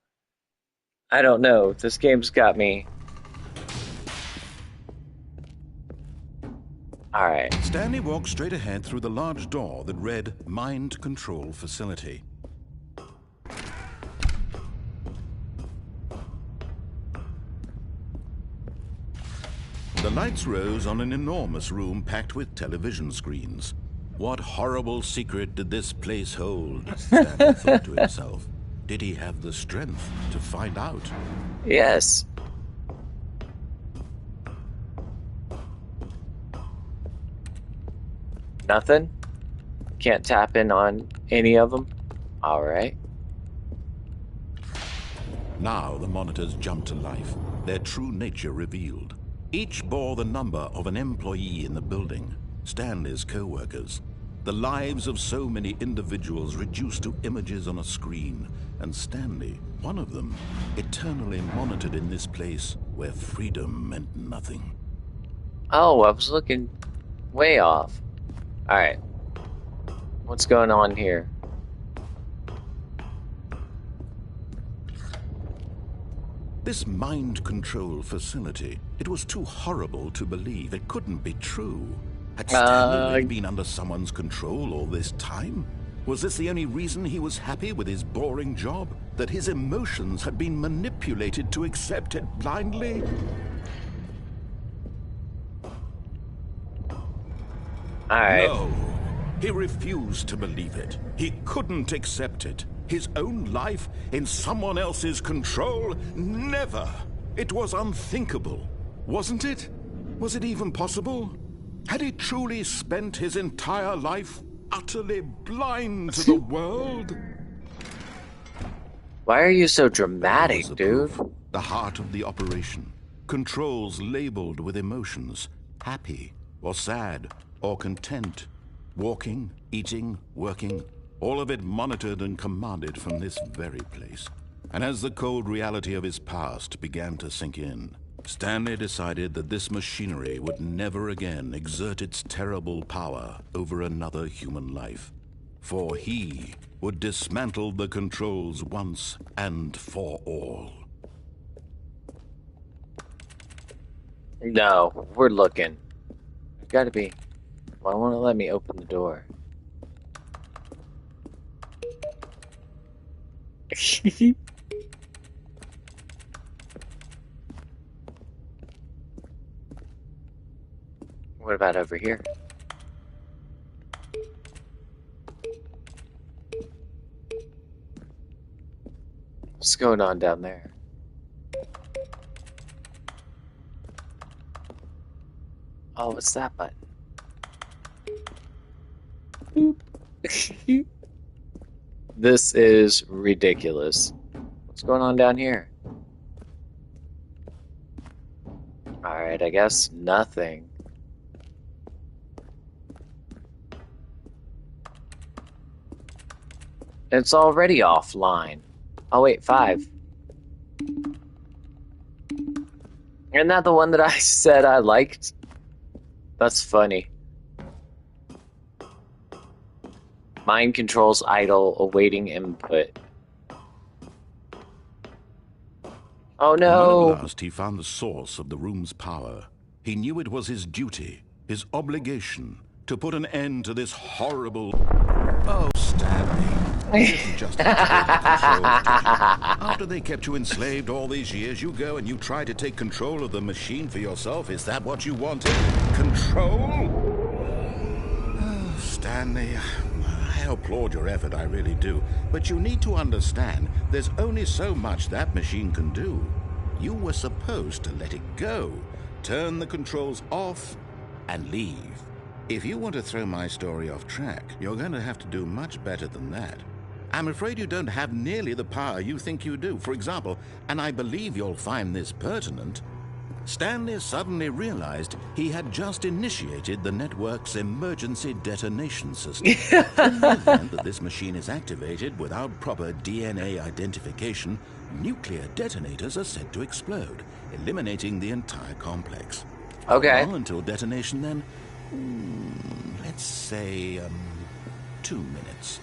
I don't know. This game's got me. All right. Stanley walked straight ahead through the large door that read Mind Control Facility. The lights rose on an enormous room packed with television screens. What horrible secret did this place hold? Stanley thought to himself. Did he have the strength to find out? Yes. Nothing? Can't tap in on any of them? Alright. Now the monitors jumped to life, their true nature revealed. Each bore the number of an employee in the building, Stanley's co-workers. The lives of so many individuals reduced to images on a screen, and Stanley, one of them, eternally monitored in this place where freedom meant nothing. Oh, I was looking way off. Alright. What's going on here? This mind control facility, it was too horrible to believe. It couldn't be true. Had Stanley been under someone's control all this time? Was this the only reason he was happy with his boring job? That his emotions had been manipulated to accept it blindly? Alright. No, he refused to believe it. He couldn't accept it. His own life in someone else's control? Never! It was unthinkable, wasn't it? Was it even possible? Had he truly spent his entire life utterly blind to the world? Why are you so dramatic, dude? Proof. The heart of the operation. Controls labeled with emotions. Happy, or sad, or content. Walking, eating, working. All of it monitored and commanded from this very place. And as the cold reality of his past began to sink in, Stanley decided that this machinery would never again exert its terrible power over another human life. For he would dismantle the controls once and for all. No, we're looking. There's gotta be. Why won't it let me open the door? What about over here? What's going on down there? Oh, what's that button? Boop. This is ridiculous. What's going on down here? I guess nothing. It's already offline. Oh wait, 5. Isn't that the one that I said I liked? That's funny. Mind controls idle, awaiting input. Oh no! When at last he found the source of the room's power, he knew it was his duty, his obligation, to put an end to this horrible... Oh, Stanley, it isn't just a control. After they kept you enslaved all these years, you go and you try to take control of the machine for yourself. Is that what you wanted? Control? Oh, Stanley, I applaud your effort, I really do. But you need to understand, there's only so much that machine can do. You were supposed to let it go, turn the controls off, and leave. If you want to throw my story off track, you're going to have to do much better than that. I'm afraid you don't have nearly the power you think you do. For example, and I believe you'll find this pertinent, Stanley suddenly realized he had just initiated the network's emergency detonation system. In the event that this machine is activated without proper DNA identification, nuclear detonators are said to explode, eliminating the entire complex. Okay. Well, until detonation then, let's say, 2 minutes.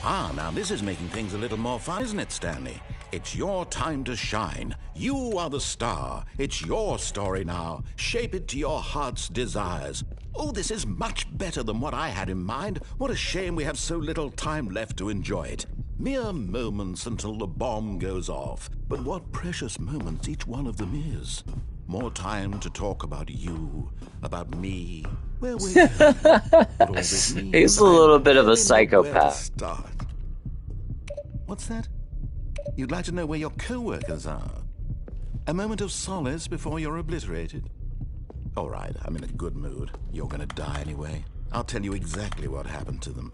Ah, now this is making things a little more fun, isn't it, Stanley? It's your time to shine. You are the star. It's your story now. Shape it to your heart's desires. Oh, this is much better than what I had in mind. What a shame we have so little time left to enjoy it. Mere moments until the bomb goes off. But what precious moments each one of them is. More time to talk about you, about me, where we're going. What all this means, He's a little bit of a psychopath. Start. What's that? You'd like to know where your co-workers are? A moment of solace before you're obliterated? All right, I'm in a good mood. You're gonna die anyway. I'll tell you exactly what happened to them.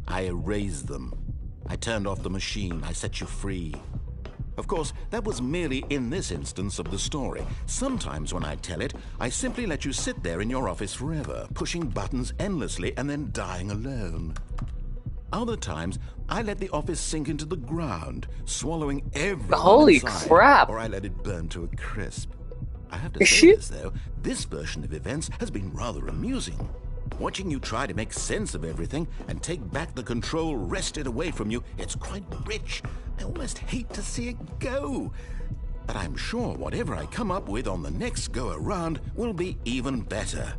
I erased them. I turned off the machine. I set you free. Of course, that was merely in this instance of the story. Sometimes when I tell it, I simply let you sit there in your office forever, pushing buttons endlessly and then dying alone. Other times, I let the office sink into the ground, swallowing everything Holy inside, crap. or I let it burn to a crisp. I have to say this, though, this version of events has been rather amusing. Watching you try to make sense of everything and take back the control wrested away from you, it's quite rich. I almost hate to see it go. But I'm sure whatever I come up with on the next go-around will be even better.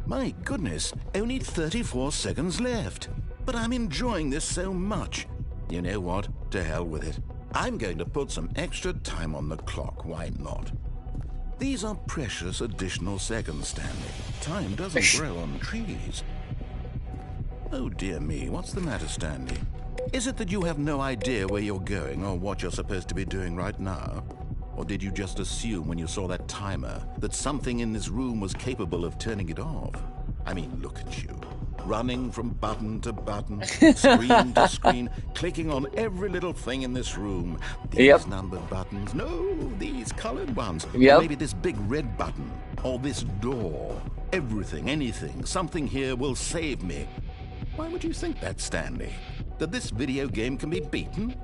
My goodness, only 34 seconds left. But I'm enjoying this so much. You know what? To hell with it. I'm going to put some extra time on the clock. Why not? These are precious additional seconds, Stanley. Time doesn't grow on trees. Oh dear me, what's the matter, Stanley? Is it that you have no idea where you're going or what you're supposed to be doing right now? Or did you just assume when you saw that timer that something in this room was capable of turning it off? I mean, look at you. Running from button to button, screen to screen, clicking on every little thing in this room. These numbered buttons, no, these colored ones. Or maybe this big red button, or this door. Everything, anything, something here will save me. Why would you think that, Stanley? That this video game can be beaten?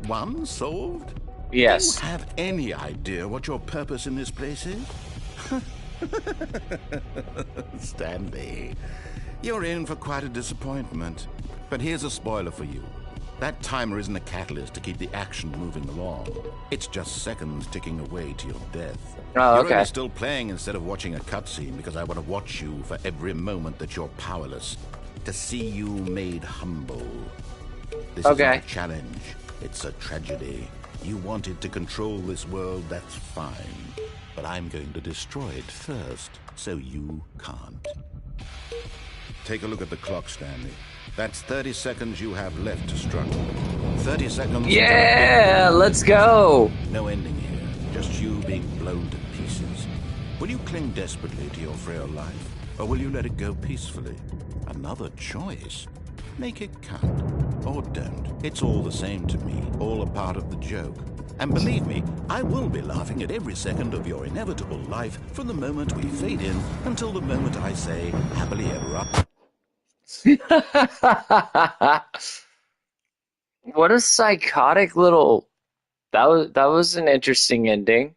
Won? Solved? Yes. Do you have any idea what your purpose in this place is? Stanley, you're in for quite a disappointment. But here's a spoiler for you. That timer isn't a catalyst to keep the action moving along. It's just seconds ticking away to your death. Oh, You're okay. only still playing instead of watching a cutscene because I want to watch you for every moment that you're powerless. To see you made humble. This isn't a challenge. It's a tragedy. You wanted to control this world, that's fine. But I'm going to destroy it first, so you can't. Take a look at the clock, Stanley. That's 30 seconds you have left to struggle. 30 seconds. Yeah, let's go. No ending here, just you being blown to pieces. Will you cling desperately to your frail life, or will you let it go peacefully? Another choice. Make it count, or don't. It's all the same to me, all a part of the joke. And believe me, I will be laughing at every second of your inevitable life from the moment we fade in until the moment I say, happily ever after. What a psychotic little. That was an interesting ending.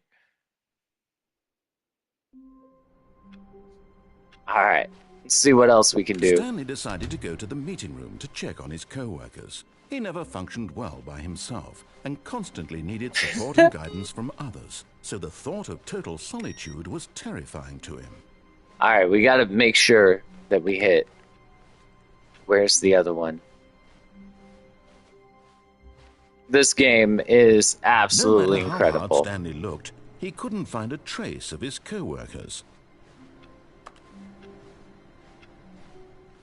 All right, let's see what else we can do. Stanley decided to go to the meeting room to check on his co-workers. He never functioned well by himself and constantly needed support and guidance from others, so the thought of total solitude was terrifying to him. All right, we got to make sure that we hit. Where's the other one? This game is absolutely No matter how incredible. hard Stanley looked, he couldn't find a trace of his co-workers.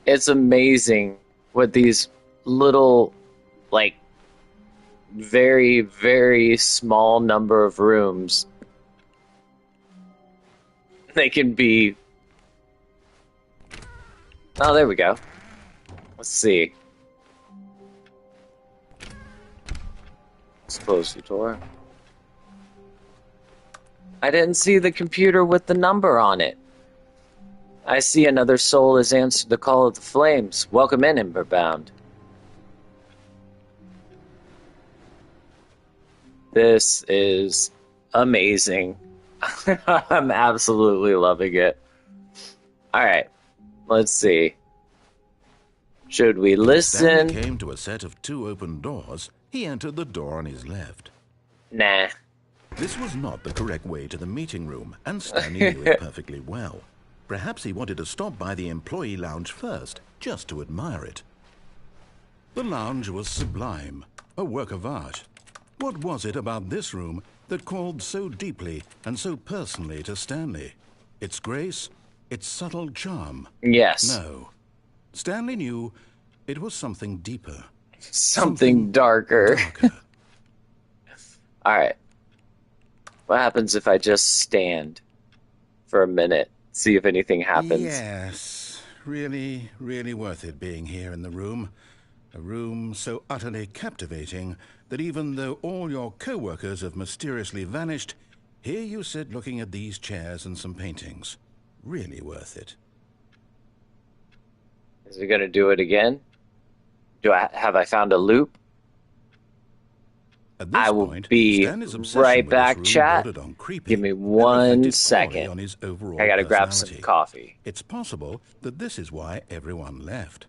It's amazing what these little, like, very, very small number of rooms, they can be. Oh, there we go. Let's see. Let's close the door. I didn't see the computer with the number on it. I see another soul has answered the call of the flames. Welcome in, Emberbound. This is amazing. I'm absolutely loving it. Alright, let's see. Should we listen? Stanley came to a set of 2 open doors. He entered the door on his left. Nah. This was not the correct way to the meeting room, and Stanley knew it perfectly well. Perhaps he wanted to stop by the employee lounge first, just to admire it. The lounge was sublime, a work of art. What was it about this room that called so deeply and so personally to Stanley? Its grace? Its subtle charm? Yes. No. Stanley knew it was something deeper. Something darker. Alright. What happens if I just stand for a minute? See if anything happens. Yes, really, really worth it being here in the room. A room so utterly captivating that even though all your co-workers have mysteriously vanished, here you sit looking at these chairs and some paintings. Really worth it. Is it going to do it again? Have I found a loop? At this I will point, be Stanley's obsession right with back, this room chat. bordered on creepy Give me and one reflected poorly second. on his overall I gotta grab some personality. coffee. It's possible that this is why everyone left.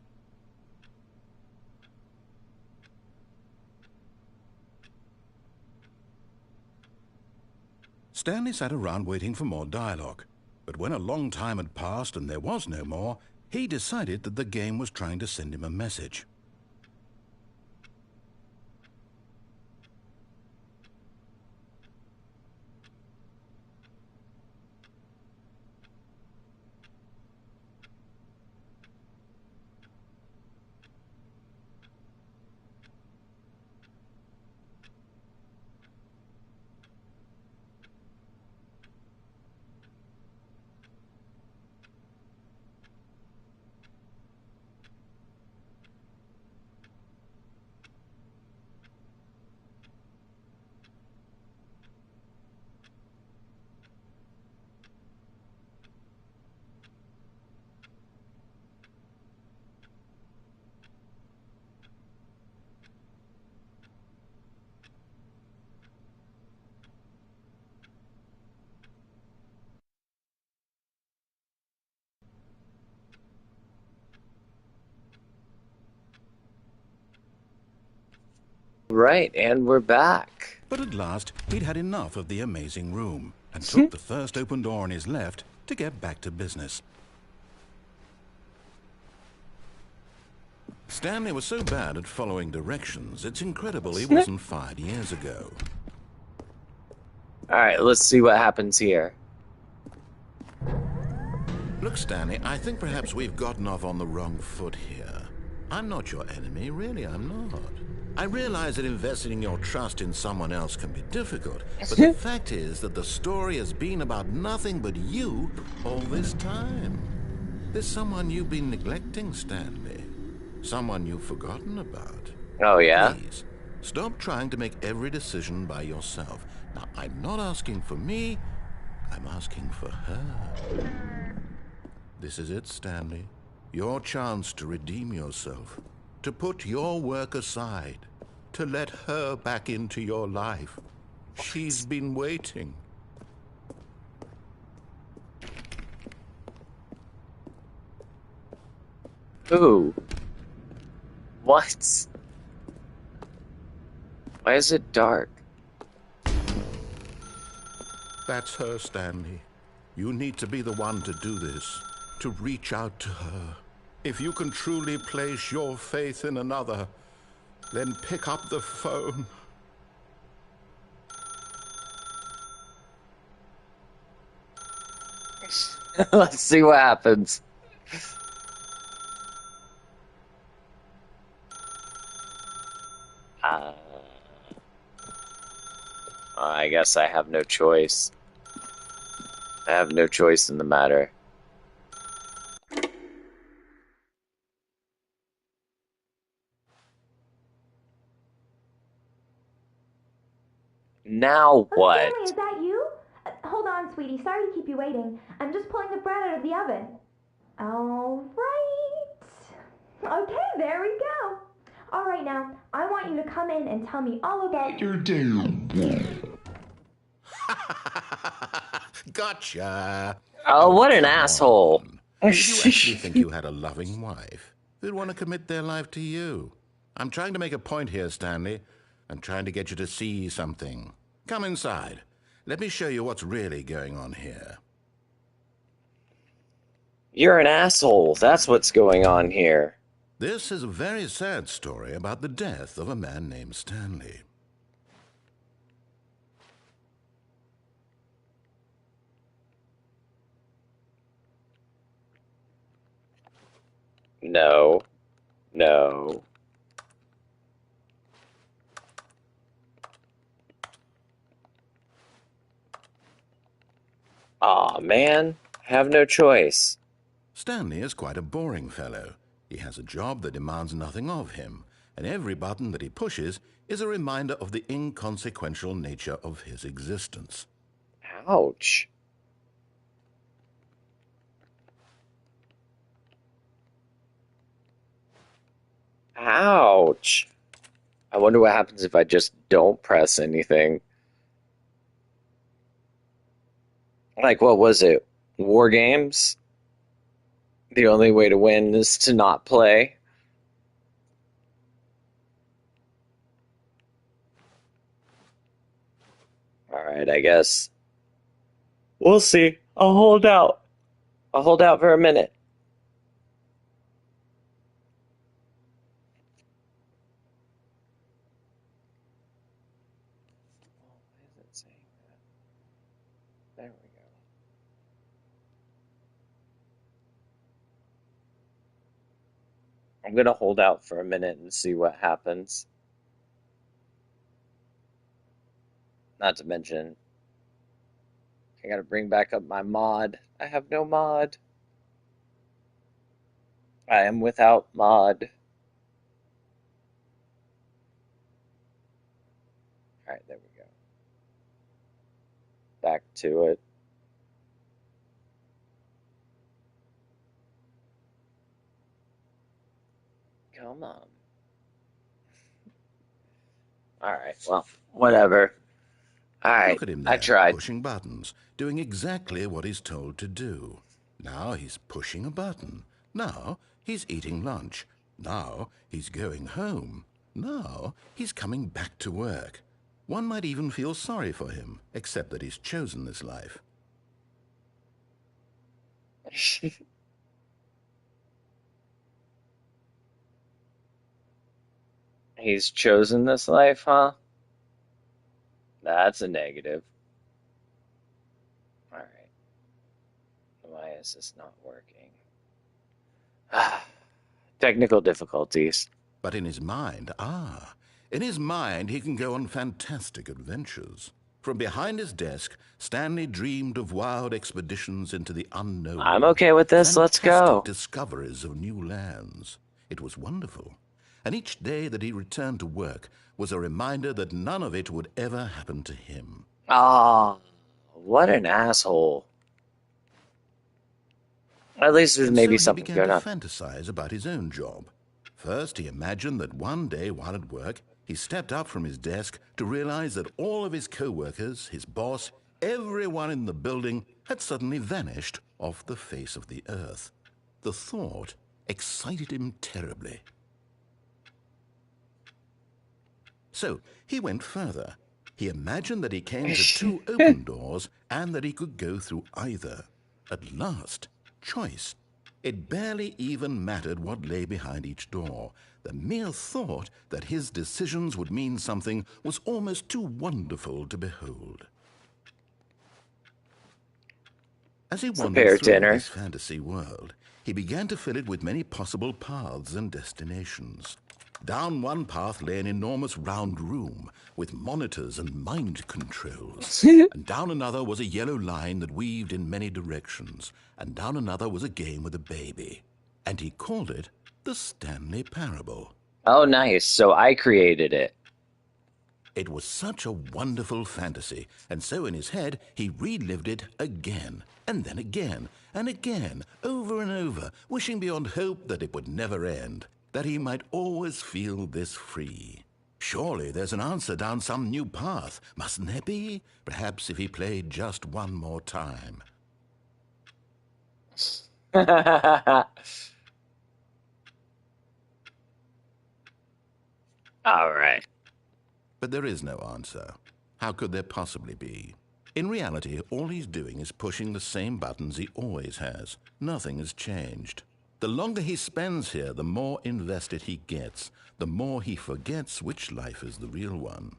Stanley sat around waiting for more dialogue, but when a long time had passed and there was no more, he decided that the game was trying to send him a message. Right, and we're back. But at last, he'd had enough of the amazing room and took the first open door on his left to get back to business. Stanley was so bad at following directions, it's incredible he wasn't fired years ago. Alright, let's see what happens here. Look, Stanley, I think perhaps we've gotten off on the wrong foot here. I'm not your enemy, really, I'm not. I realize that investing your trust in someone else can be difficult, but the fact is that the story has been about nothing but you all this time. There's someone you've been neglecting, Stanley. Someone you've forgotten about. Oh, yeah? Please, Stop trying to make every decision by yourself. Now, I'm not asking for me, I'm asking for her. This is it, Stanley. Your chance to redeem yourself, to put your work aside, to let her back into your life. She's been waiting. Ooh. What? Why is it dark? That's her, Stanley. You need to be the one to do this, to reach out to her. If you can truly place your faith in another, then pick up the phone. Let's see what happens. I guess I have no choice. I have no choice in the matter. Now Oh, what? Stanley, is that you? Hold on, sweetie. Sorry to keep you waiting. I'm just pulling the bread out of the oven. All right. Okay, there we go. All right, now, I want you to come in and tell me all about your day. Gotcha. Oh, what an come asshole. on. Did you actually think you had a loving wife who'd want to commit their life to you? I'm trying to make a point here, Stanley. I'm trying to get you to see something. Come inside. Let me show you what's really going on here. You're an asshole. That's what's going on here. This is a very sad story about the death of a man named Stanley. No. No. Aw, man. Have no choice. Stanley is quite a boring fellow. He has a job that demands nothing of him, and every button that he pushes is a reminder of the inconsequential nature of his existence. Ouch. Ouch. I wonder what happens if I just don't press anything. Like, what was it? War games? The only way to win is to not play. Alright, I guess. We'll see. I'll hold out. I'll hold out for a minute. Why is it saying that? There we go. I'm gonna hold out for a minute and see what happens. Not to mention, I gotta bring back up my mod. I have no mod. I am without mod. Alright, there we go. Back to it. Come on. Alright, well, whatever. Alright, Look at him I there, tried. pushing buttons, doing exactly what he's told to do. Now he's pushing a button. Now he's eating lunch. Now he's going home. Now he's coming back to work. One might even feel sorry for him, except that he's chosen this life. He's chosen this life, huh? That's a negative. Alright. Why is this not working? Technical difficulties. But in his mind, in his mind he can go on fantastic adventures. From behind his desk, Stanley dreamed of wild expeditions into the unknown. I'm okay with this. Let's Fantastic go. discoveries of new lands. It was wonderful. and each day that he returned to work was a reminder that none of it would ever happen to him. Ah, what an asshole. At least there's And maybe so he something began going to on. fantasize about his own job. First, he imagined that one day while at work, he stepped up from his desk to realize that all of his co-workers, his boss, everyone in the building had suddenly vanished off the face of the earth. The thought excited him terribly. So he went further. He imagined that he came to two open doors and that he could go through either. At last, choice. It barely even mattered what lay behind each door. The mere thought that his decisions would mean something was almost too wonderful to behold. As he wandered Prepare through dinner. this fantasy world, he began to fill it with many possible paths and destinations. Down one path lay an enormous round room with monitors and mind controls. And down another was a yellow line that weaved in many directions. And down another was a game with a baby. And he called it the Stanley Parable. Oh, nice. So I created it. It was such a wonderful fantasy, and so in his head he relived it again, and then again, and again, over and over, wishing beyond hope that it would never end, that he might always feel this free. Surely there's an answer down some new path, mustn't there be? Perhaps if he played just one more time. All right. But there is no answer. How could there possibly be? In reality, all he's doing is pushing the same buttons he always has. Nothing has changed. The longer he spends here, the more invested he gets, the more he forgets which life is the real one.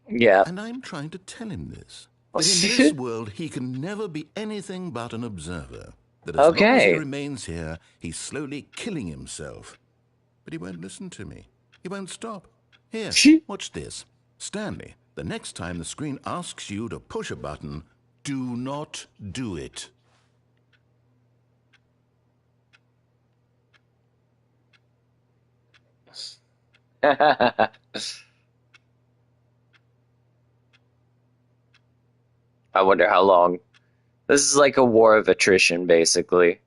Yeah. And I'm trying to tell him this. That in this world, he can never be anything but an observer. That as long as he Okay. remains here, he's slowly killing himself. But he won't listen to me. He won't stop. Here, watch this. Stanley, the next time the screen asks you to push a button, do not do it. I wonder how long. This is like a war of attrition, basically.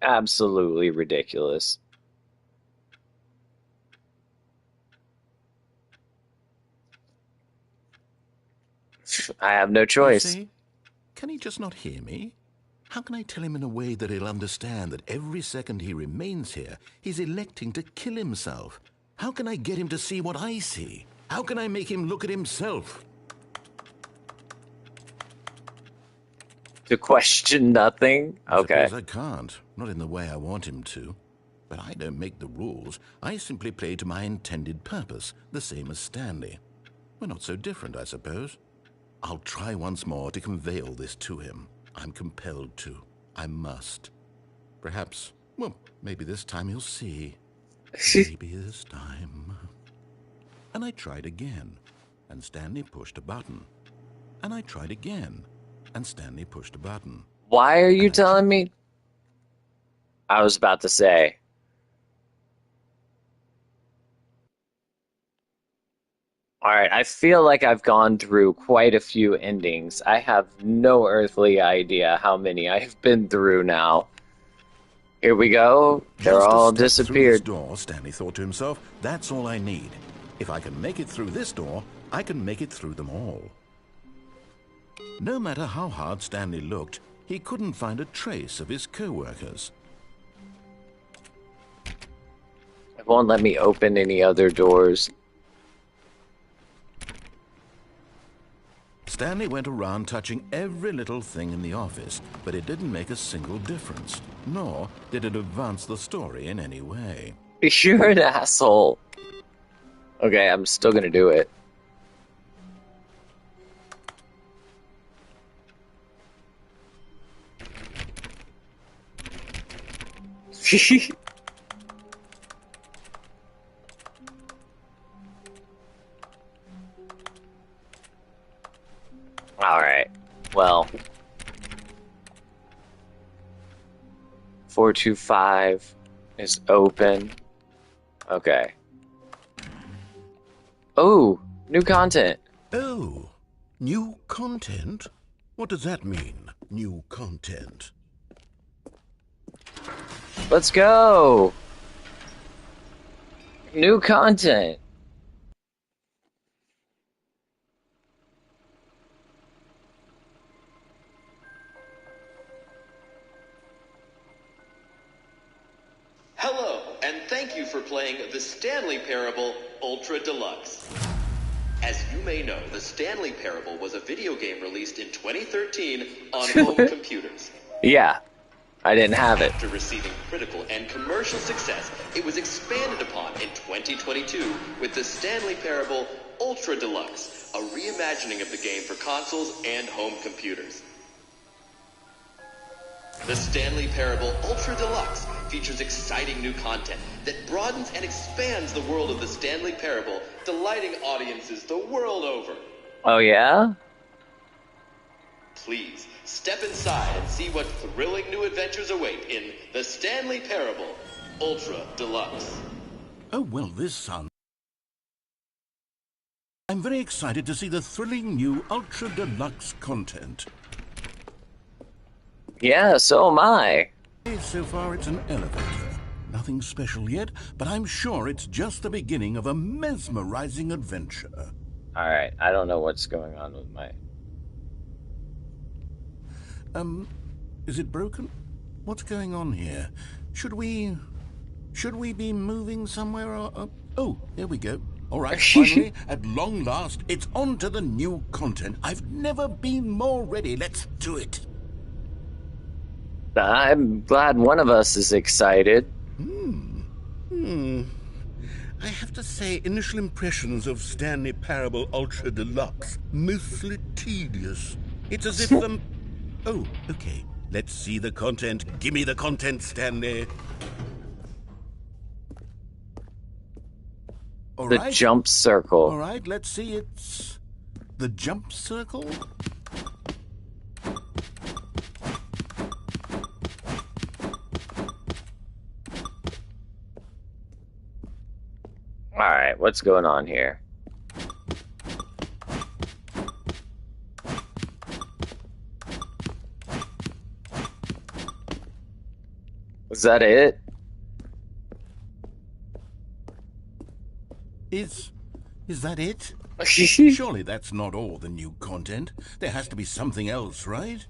Absolutely ridiculous. I have no You choice. see? Can he just not hear me? How can I tell him in a way that he'll understand that every second he remains here, he's electing to kill himself? How can I get him to see what I see? How can I make him look at himself? To question nothing? I Okay. suppose I can't. Not in the way I want him to. But I don't make the rules. I simply play to my intended purpose, the same as Stanley. We're not so different, I suppose. I'll try once more to convey all this to him. I'm compelled to. I must. Perhaps, well, maybe this time he'll see. Maybe this time. And I tried again, and Stanley pushed a button. And I tried again, and Stanley pushed a button. Why are you telling me? I was about to say. All right, I feel like I've gone through quite a few endings. I have no earthly idea how many I've been through now. Here we go. They're Just all a step through this disappeared. door, Stanley thought to himself, that's all I need. If I can make it through this door, I can make it through them all. No matter how hard Stanley looked, he couldn't find a trace of his co-workers. It won't let me open any other doors. Stanley went around touching every little thing in the office, but it didn't make a single difference, nor did it advance the story in any way. You're an asshole. Okay, I'm still gonna do it. Alright. Well. 425 is open. Okay. Oh, new content. Oh, new content? What does that mean, new content? Let's go. New content. Hello, and thank you for playing the Stanley Parable Ultra Deluxe. As you may know, the Stanley Parable was a video game released in 2013 on home computers. Yeah, I didn't have it. After receiving critical and commercial success, it was expanded upon in 2022 with the Stanley Parable Ultra Deluxe, a reimagining of the game for consoles and home computers. The Stanley Parable Ultra Deluxe features exciting new content that broadens and expands the world of the Stanley Parable, delighting audiences the world over. Oh, yeah? Please, step inside and see what thrilling new adventures await in the Stanley Parable Ultra Deluxe. Oh, well, this sounds... I'm very excited to see the thrilling new Ultra Deluxe content. Yeah, so am I. So far, it's an elevator. Nothing special yet, but I'm sure it's just the beginning of a mesmerizing adventure. Alright, I don't know what's going on with my... Is it broken? What's going on here? Should we be moving somewhere or... Oh, there we go. All right, finally, at long last, it's on to the new content. I've never been more ready. Let's do it. I'm glad one of us is excited. I have to say, initial impressions of Stanley Parable Ultra Deluxe, mostly tedious. It's as if the... Oh, okay. Let's see the content. Give me the content, Stanley. All The right. jump circle. All right, let's see. It's the jump circle. Alright, what's going on here? Is that it? Is that it? Surely that's not all the new content. There has to be something else, right?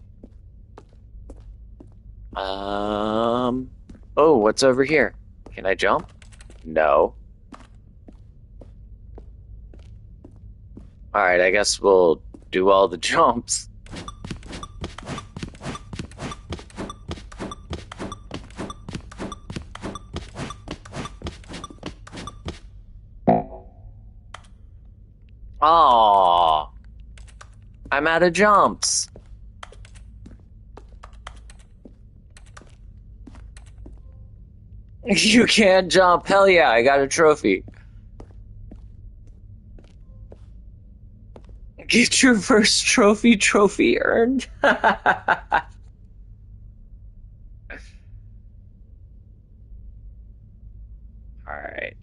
Oh, what's over here? Can I jump? No. Alright, I guess we'll do all the jumps. Aww. I'm out of jumps. You can't jump. Hell yeah, I got a trophy. Get your first trophy earned. Alright,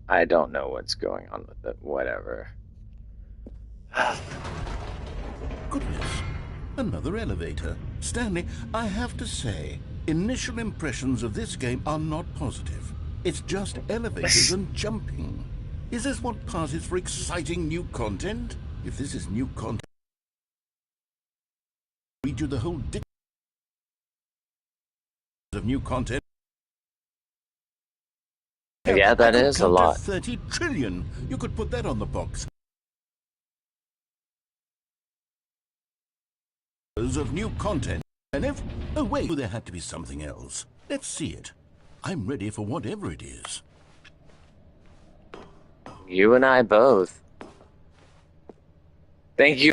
I don't know what's going on with it. Whatever. Goodness, another elevator. Stanley, I have to say, initial impressions of this game are not positive. It's just elevators and jumping. Is this what passes for exciting new content? If this is new content, read you the whole dictionary of new content. Yeah, that is a lot. 30 trillion. You could put that on the box. Of new content. And if... Oh, wait. There had to be something else. Let's see it. I'm ready for whatever it is. You and I both. Thank you.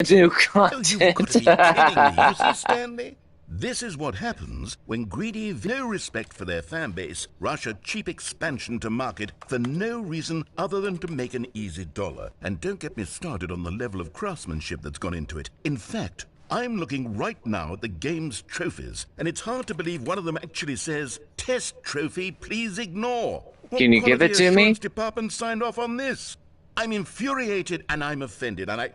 New Oh, you've got to be content. kidding me. You see, Stanley? This is what happens when greedy, no respect for their fan base, rush a cheap expansion to market for no reason other than to make an easy dollar. And don't get me started on the level of craftsmanship that's gone into it. In fact, I'm looking right now at the game's trophies, and it's hard to believe one of them actually says, "Test trophy, please ignore." What Can you give it to me? assurance department signed off on this? I'm infuriated and I'm offended, and I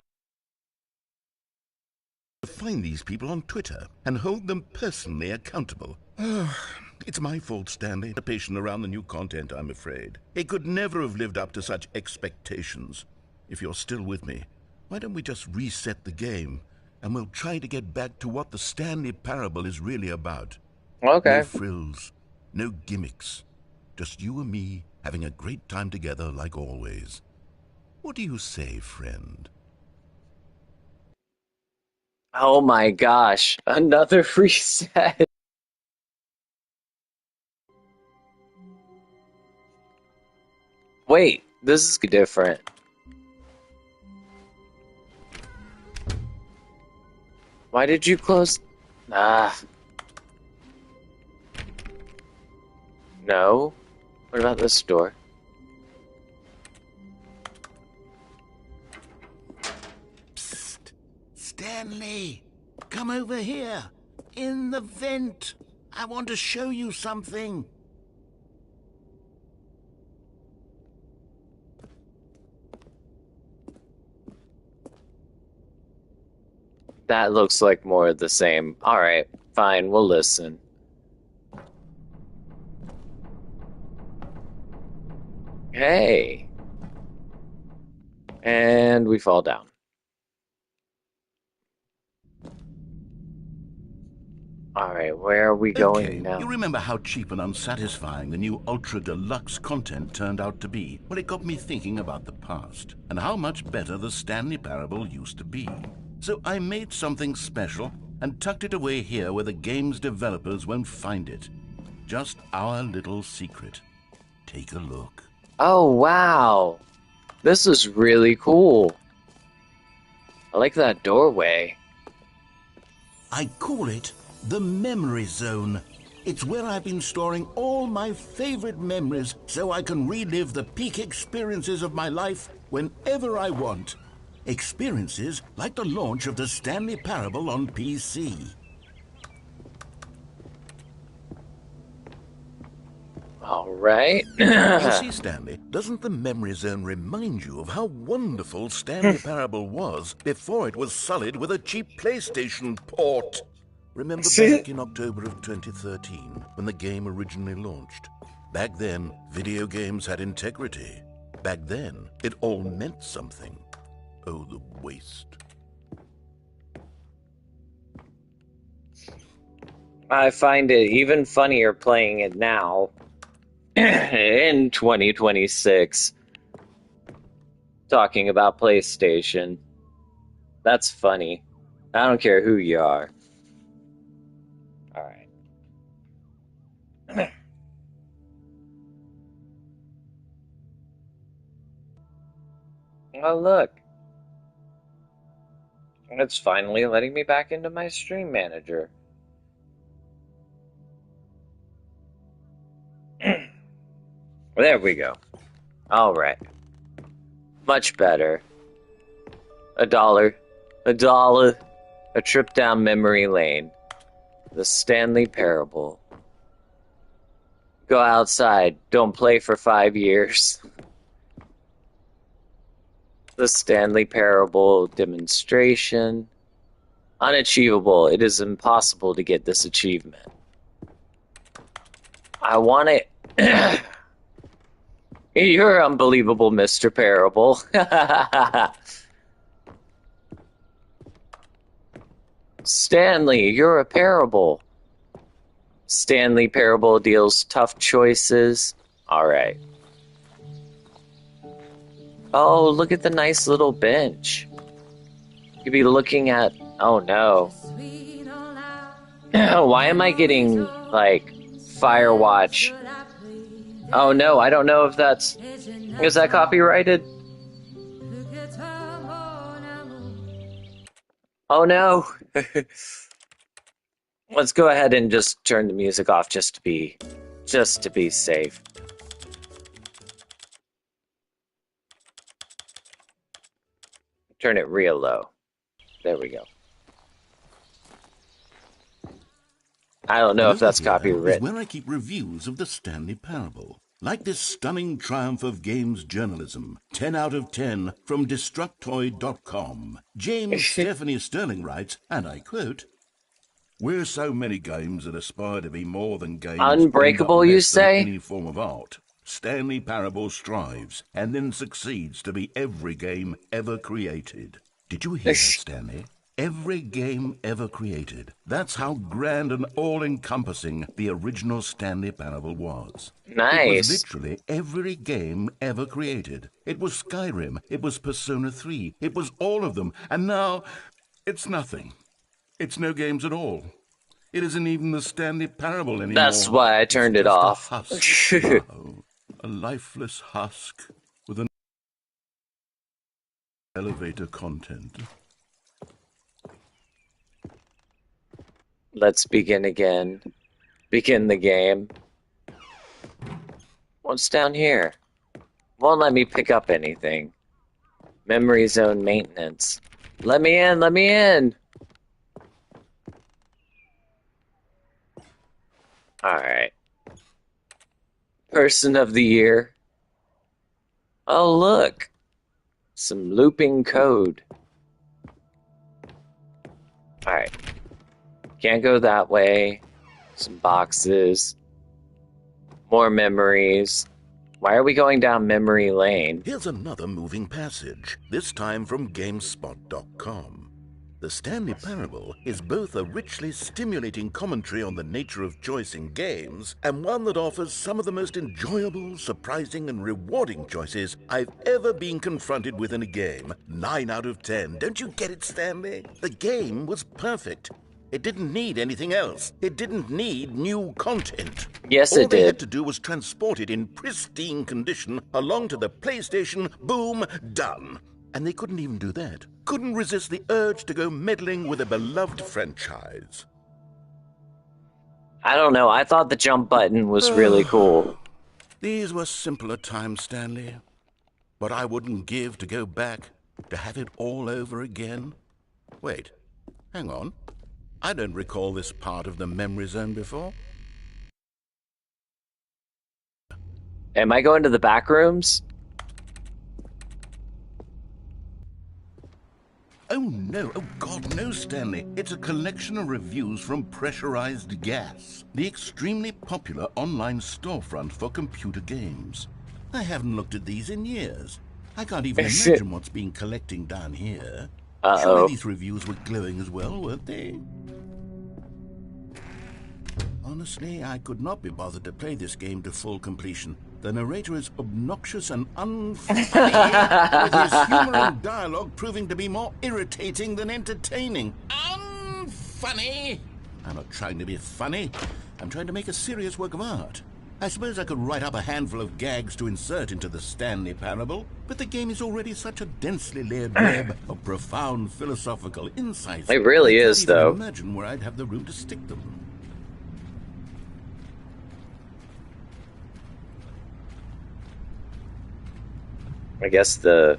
find these people on Twitter and hold them personally accountable. It's my fault, Stanley. The patient around the new content, I'm afraid. It could never have lived up to such expectations. If you're still with me, why don't we just reset the game, and we'll try to get back to what the Stanley Parable is really about. Okay. No frills, no gimmicks. Just you and me having a great time together like always. What do you say, friend? Oh my gosh, another reset. Wait, this is different. Why did you close? Ah. No. What about this door? Psst. Stanley, come over here. In the vent. I want to show you something. That looks like more of the same. Alright, fine, we'll listen. Hey. And we fall down. Alright, where are we going now? You remember how cheap and unsatisfying the new Ultra Deluxe content turned out to be? Well, it got me thinking about the past and how much better the Stanley Parable used to be. So I made something special and tucked it away here where the game's developers won't find it. Just our little secret. Take a look. Oh, wow. This is really cool. I like that doorway. I call it the Memory Zone. It's where I've been storing all my favorite memories so I can relive the peak experiences of my life whenever I want. Experiences like the launch of the Stanley Parable on PC. All right. You see, Stanley, doesn't the Memory Zone remind you of how wonderful Stanley Parable was before it was sullied with a cheap PlayStation port? Remember back in October of 2013, when the game originally launched? Back then, video games had integrity. Back then, it all meant something. Oh, the waste. I find it even funnier playing it now. In 2026. Talking about PlayStation. That's funny. I don't care who you are. Alright. Oh, look. It's finally letting me back into my stream manager. There we go. Alright. Much better. $1. $1. A trip down memory lane. The Stanley Parable. Go outside. Don't play for 5 years. The Stanley Parable demonstration. Unachievable. It is impossible to get this achievement. I want it. You're unbelievable, Mr. Parable. Stanley, you're a parable. Stanley Parable deals tough choices. Alright. Oh, look at the nice little bench. You could be looking at... Oh, no. Why am I getting, like, Firewatch? Oh, no, I don't know if that's... Is that copyrighted? Oh, no. Let's go ahead and just turn the music off just to be safe. Turn it real low. There we go. I don't know if that's Is copywritten. where I keep reviews of the Stanley Parable. Like this stunning triumph of games journalism. 10 out of 10 from Destructoid.com. James Stephanie Sterling writes, and I quote, "We're so many games that aspire to be more than games. Unbreakable, you say? Any form of art. Stanley Parable strives and then succeeds to be every game ever created." Did you hear that, Stanley? Every game ever created. That's how grand and all-encompassing the original Stanley Parable was. Nice. It was literally every game ever created. It was Skyrim. It was Persona 3. It was all of them. And now, it's nothing. It's no games at all. It isn't even the Stanley Parable anymore. That's why I turned it off. A husk. Wow. A lifeless husk with an elevator content. Let's begin again. Begin the game. What's down here? Won't let me pick up anything. Memory zone maintenance. Let me in, let me in! Alright. Person of the year. Oh, look. Some looping code. Alright. Can't go that way. Some boxes. More memories. Why are we going down memory lane? Here's another moving passage, this time from GameSpot.com. The Stanley Parable is both a richly stimulating commentary on the nature of choice in games and one that offers some of the most enjoyable, surprising, and rewarding choices I've ever been confronted with in a game. 9 out of 10. Don't you get it, Stanley? The game was perfect. It didn't need anything else. It didn't need new content. Yes, All it they did. had to do was transport it in pristine condition along to the PlayStation. Boom, done. And they couldn't even do that. Couldn't resist the urge to go meddling with a beloved franchise. I don't know. I thought the jump button was really cool. These were simpler times, Stanley. But I wouldn't give to go back, to have it all over again. Wait, hang on. I don't recall this part of the memory zone before. Am I going to the back rooms? Oh no, oh God, no, Stanley. It's a collection of reviews from Pressurized Gas, the extremely popular online storefront for computer games. I haven't looked at these in years. I can't even imagine what's been collecting down here. Surely these reviews were glowing as well, weren't they? Honestly, I could not be bothered to play this game to full completion. The narrator is obnoxious and unfunny, with his humor and dialogue proving to be more irritating than entertaining. Unfunny! I'm not trying to be funny. I'm trying to make a serious work of art. I suppose I could write up a handful of gags to insert into the Stanley Parable, but the game is already such a densely layered web of profound philosophical insights. It really I can't is, even though. imagine where I'd have the room to stick them. I guess the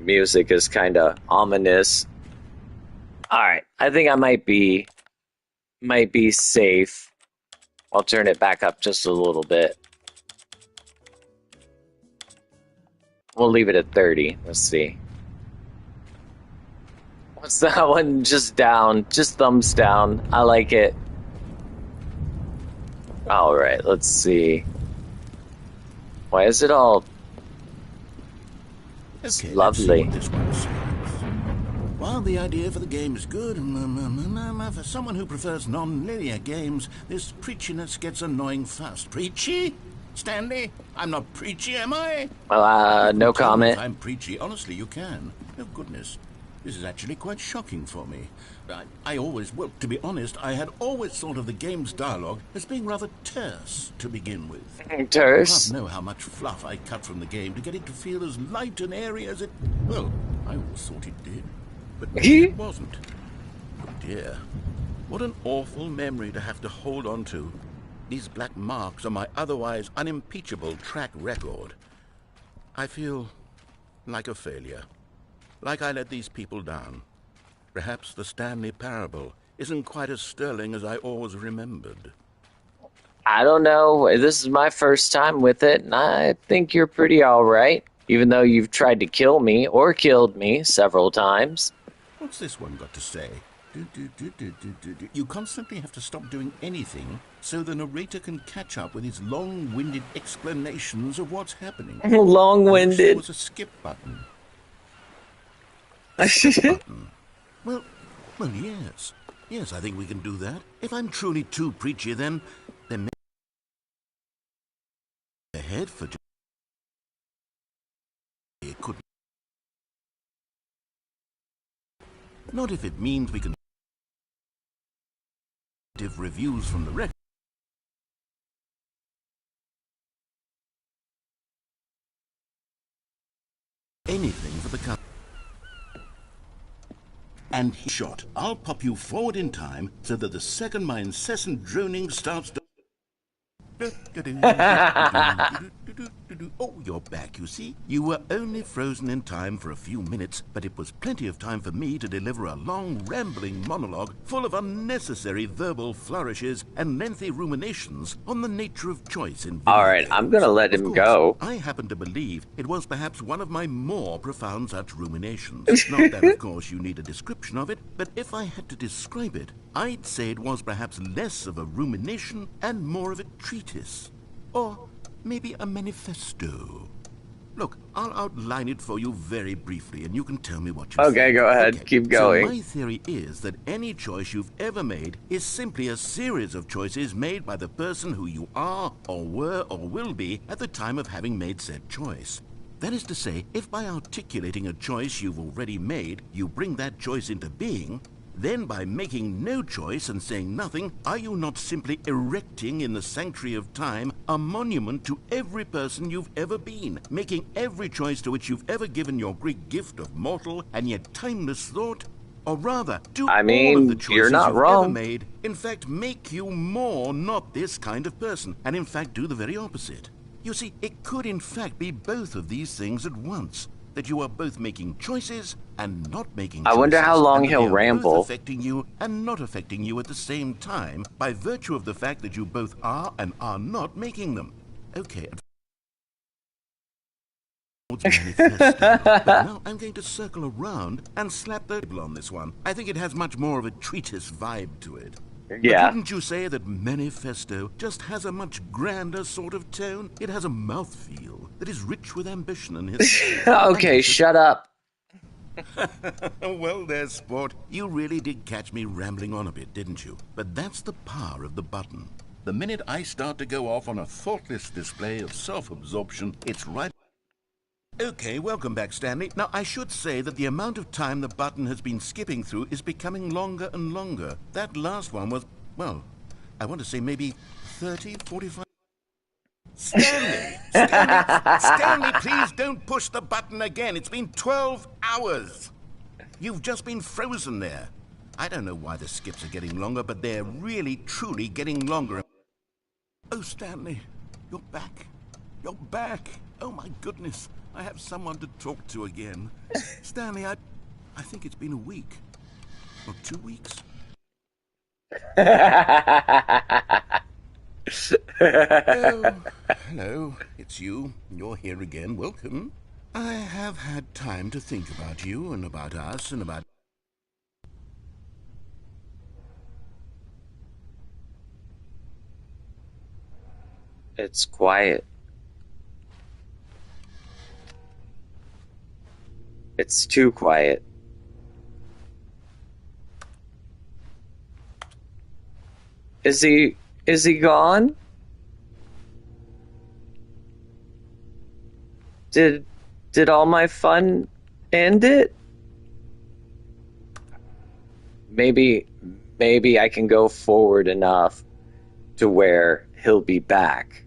music is kind of ominous. Alright, I think I might be safe. I'll turn it back up just a little bit. We'll leave it at 30. Let's see. What's that one? Just down. Just thumbs down. I like it. Alright, let's see. Why is it all... It's Okay, lovely. let's see what this one says. While the idea for the game is good, for someone who prefers non-linear games, this preachiness gets annoying fast. Preachy? Stanley? I'm not preachy, am I? Well, no comment. If I'm preachy, honestly, you can. Oh, goodness. This is actually quite shocking for me. Well, to be honest, I had always thought of the game's dialogue as being rather terse to begin with. Terse? I don't know how much fluff I cut from the game to get it to feel as light and airy as it... Well, I always thought it did. But it wasn't. Oh dear. What an awful memory to have to hold on to. These black marks on my otherwise unimpeachable track record. I feel like a failure. Like I let these people down. Perhaps the Stanley Parable isn't quite as sterling as I always remembered. I don't know. This is my first time with it, and I think you're pretty all right, even though you've tried to kill me or killed me several times. What's this one got to say? You constantly have to stop doing anything so the narrator can catch up with his long-winded explanations of what's happening. Long-winded. There was a skip button. A skip button. Well, yes. Yes, I think we can do that. If I'm truly too preachy, then maybe ahead for it couldn't. Not if it means we can give reviews from the record. Anything for the company. And he shot. I'll pop you forward in time so that the second my incessant droning starts to... Oh, you're back, you see. You were only frozen in time for a few minutes, but it was plenty of time for me to deliver a long, rambling monologue full of unnecessary verbal flourishes and lengthy ruminations on the nature of choice in video All right, games. I'm gonna let him go. I happen to believe it was perhaps one of my more profound such ruminations. Not that, of course, you need a description of it, but if I had to describe it, I'd say it was perhaps less of a rumination and more of a treatise. Or maybe a manifesto. Look, I'll outline it for you very briefly, and you can tell me what you think. Okay, go ahead. Keep going. So my theory is that any choice you've ever made is simply a series of choices made by the person who you are, or were, or will be at the time of having made said choice. That is to say, if by articulating a choice you've already made, you bring that choice into being, then by making no choice and saying nothing, are you not simply erecting in the sanctuary of time a monument to every person you've ever been, making every choice to which you've ever given your great gift of mortal and yet timeless thought? Or rather, do all of the choices you're not you've wrong. ever made, in fact, make you more not this kind of person, and in fact do the very opposite? You see, it could in fact be both of these things at once. That you are both making choices and not making choices. I wonder how long and that he'll they are ramble. both affecting you and not affecting you at the same time by virtue of the fact that you both are and are not making them. Okay. Manifesto. But now I'm going to circle around and slap the label on this one. I think it has much more of a treatise vibe to it. Yeah. But wouldn't you say that manifesto just has a much grander sort of tone? It has a mouthfeel that is rich with ambition and history. Okay, shut up. Well, there, sport. You really did catch me rambling on a bit, didn't you? But that's the power of the button. The minute I start to go off on a thoughtless display of self-absorption, it's right... Okay, welcome back, Stanley. Now, I should say that the amount of time the button has been skipping through is becoming longer and longer. That last one was, well, I want to say maybe 30, 45... Stanley! Stanley, please don't push the button again. It's been 12 hours. You've just been frozen there. I don't know why the skips are getting longer, but they're really, truly getting longer. Oh, Stanley, you're back. You're back. Oh, my goodness. I have someone to talk to again. Stanley, I think it's been a week. Or 2 weeks. Oh, hello. It's you. You're here again. Welcome. I have had time to think about you and about us and about... It's quiet. It's too quiet. Is he gone? Did all my fun end it? Maybe I can go forward enough to where he'll be back.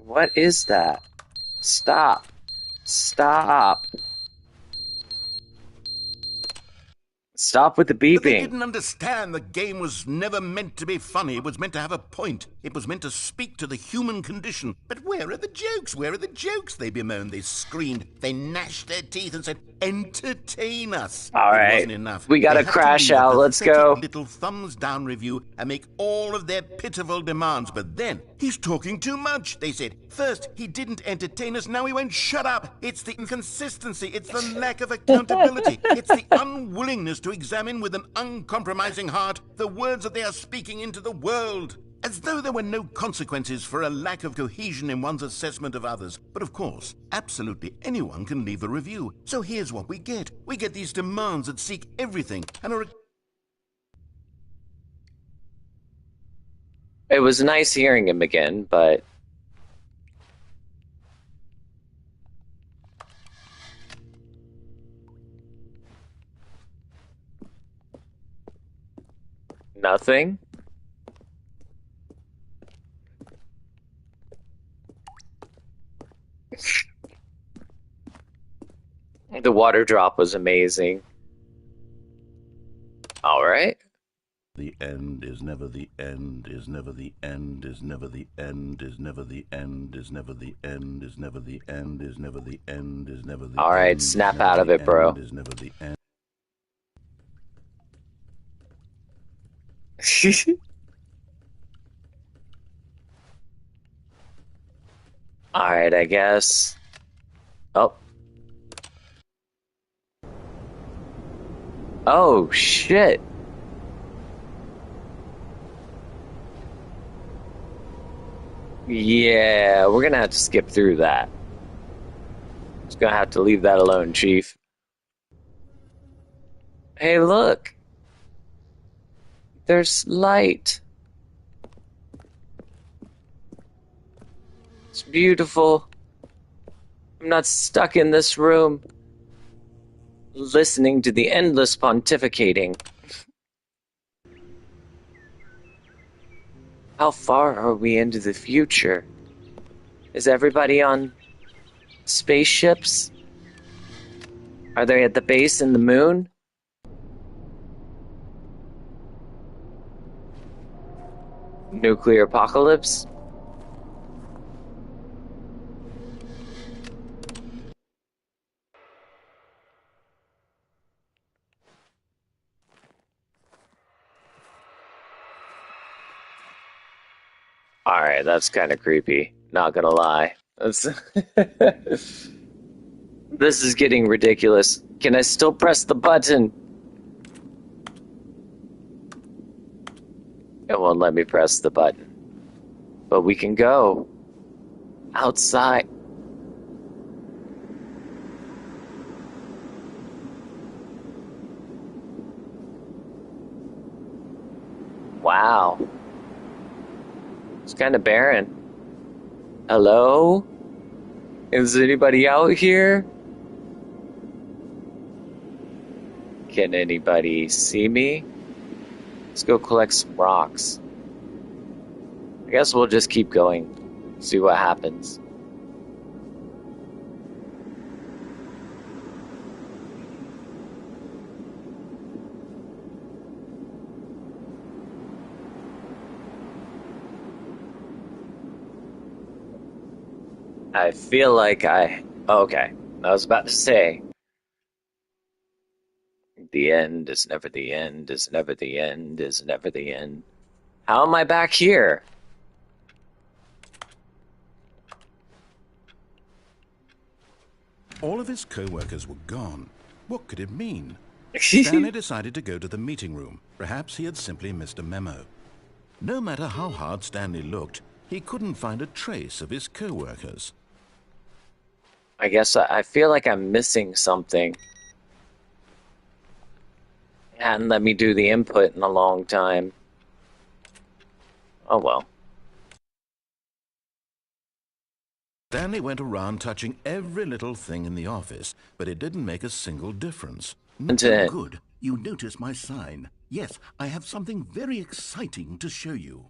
What is that? Stop. Stop. Stop with the But they beeping. didn't understand the game was never meant to be funny. It was meant to have a point. It was meant to speak to the human condition. But where are the jokes? Where are the jokes? They bemoaned, they screamed, they gnashed their teeth and said, entertain us. All It right. wasn't enough. We gotta They had to crash leave a out. Let's pathetic go. little thumbs down review and make all of their pitiful demands. But then, he's talking too much, they said. First, he didn't entertain us. Now he won't shut up. It's the inconsistency. It's the lack of accountability. It's the unwillingness to examine with an uncompromising heart the words that they are speaking into the world. As though there were no consequences for a lack of cohesion in one's assessment of others. But of course, absolutely anyone can leave a review. So here's what we get. We get these demands that seek everything and are... It was nice hearing him again, but... Nothing? The water drop was amazing. All right. The end is never the end, is never the end, is never the end, is never the end, is never the end, is never the end, is never the end, is never the end. All right, snap out of it, bro. Is never the end. All right, I guess. Oh. Oh, shit. Yeah, we're gonna have to skip through that. Just gonna have to leave that alone, Chief. Hey, look. There's light. It's beautiful. I'm not stuck in this room, listening to the endless pontificating. How far are we into the future? Is everybody on spaceships? Are they at the base in the moon? Nuclear apocalypse? Alright, that's kind of creepy. Not gonna lie. That's This is getting ridiculous. Can I still press the button? It won't let me press the button. But we can go outside. Wow. It's kind of barren. Hello? Is anybody out here? Can anybody see me? Let's go collect some rocks. I guess we'll just keep going. See what happens. I feel like okay, I was about to say, the end is never the end, is never the end, is never the end. How am I back here? All of his co-workers were gone. What could it mean? Stanley decided to go to the meeting room. Perhaps he had simply missed a memo. No matter how hard Stanley looked, he couldn't find a trace of his co-workers. I guess I feel like I'm missing something. Hadn't let me do the input in a long time. Oh well. Stanley went around touching every little thing in the office, but it didn't make a single difference. Until- Good. You notice my sign. Yes, I have something very exciting to show you.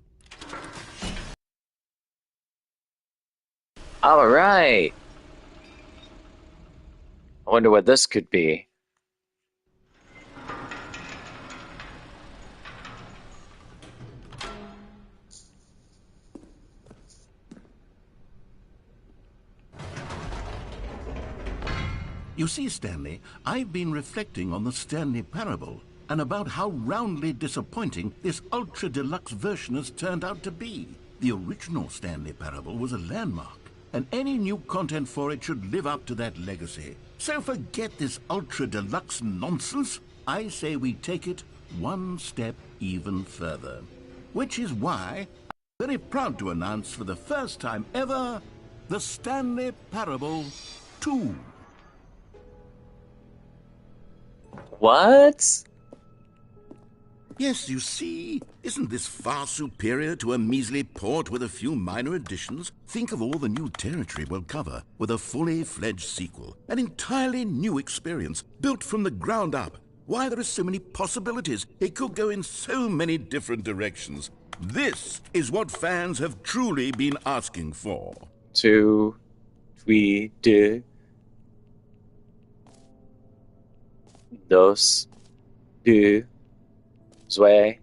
All right. wonder what this could be. You see, Stanley, I've been reflecting on the Stanley Parable and about how roundly disappointing this ultra-deluxe version has turned out to be. The original Stanley Parable was a landmark, and any new content for it should live up to that legacy. So forget this ultra-deluxe nonsense. I say we take it one step even further. Which is why I'm very proud to announce for the first time ever, the Stanley Parable 2. What? Yes, you see, isn't this far superior to a measly port with a few minor additions? Think of all the new territory we'll cover with a fully fledged sequel. An entirely new experience, built from the ground up. Why, there are so many possibilities. It could go in so many different directions. This is what fans have truly been asking for. 2, 3, 2, 2, 2. Sway.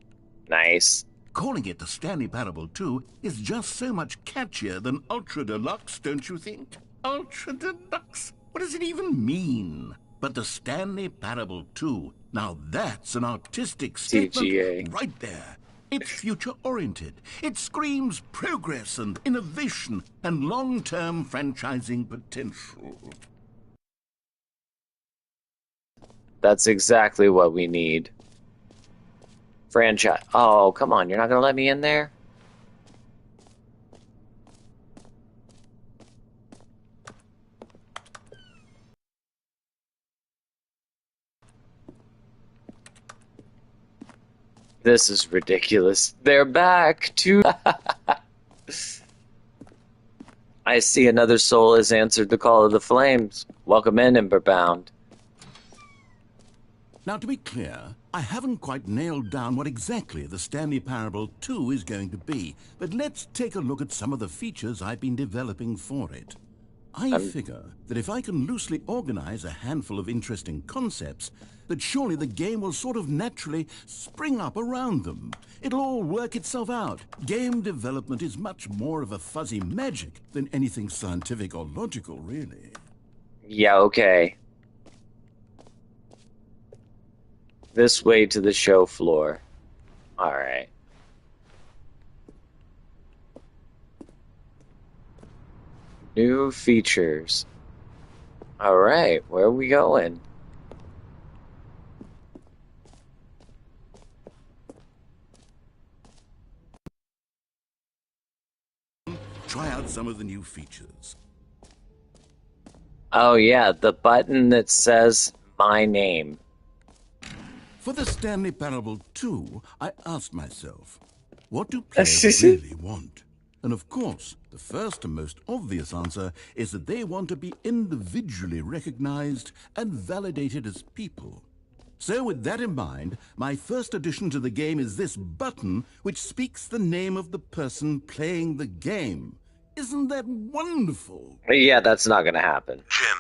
Nice. Calling it the Stanley Parable 2 is just so much catchier than Ultra Deluxe, don't you think? Ultra Deluxe? What does it even mean? But the Stanley Parable 2, now that's an artistic statement TGA. right there. It's future-oriented. It screams progress and innovation and long-term franchising potential. That's exactly what we need. Franchise. Oh, come on. You're not going to let me in there? This is ridiculous. They're back to... I see another soul has answered the call of the flames. Welcome in, Emberbound. Now, to be clear, I haven't quite nailed down what exactly the Stanley Parable 2 is going to be, but let's take a look at some of the features I've been developing for it. I figure that if I can loosely organize a handful of interesting concepts, that surely the game will sort of naturally spring up around them. It'll all work itself out. Game development is much more of a fuzzy magic than anything scientific or logical, really. Yeah, okay. This way to the show floor. Alright. New features. Alright, where are we going? Try out some of the new features. Oh yeah, the button that says my name. For the Stanley Parable 2, I asked myself, what do players really want? And of course, the first and most obvious answer is that they want to be individually recognized and validated as people. So with that in mind, my first addition to the game is this button which speaks the name of the person playing the game. Isn't that wonderful? Yeah, that's not gonna happen. Jim.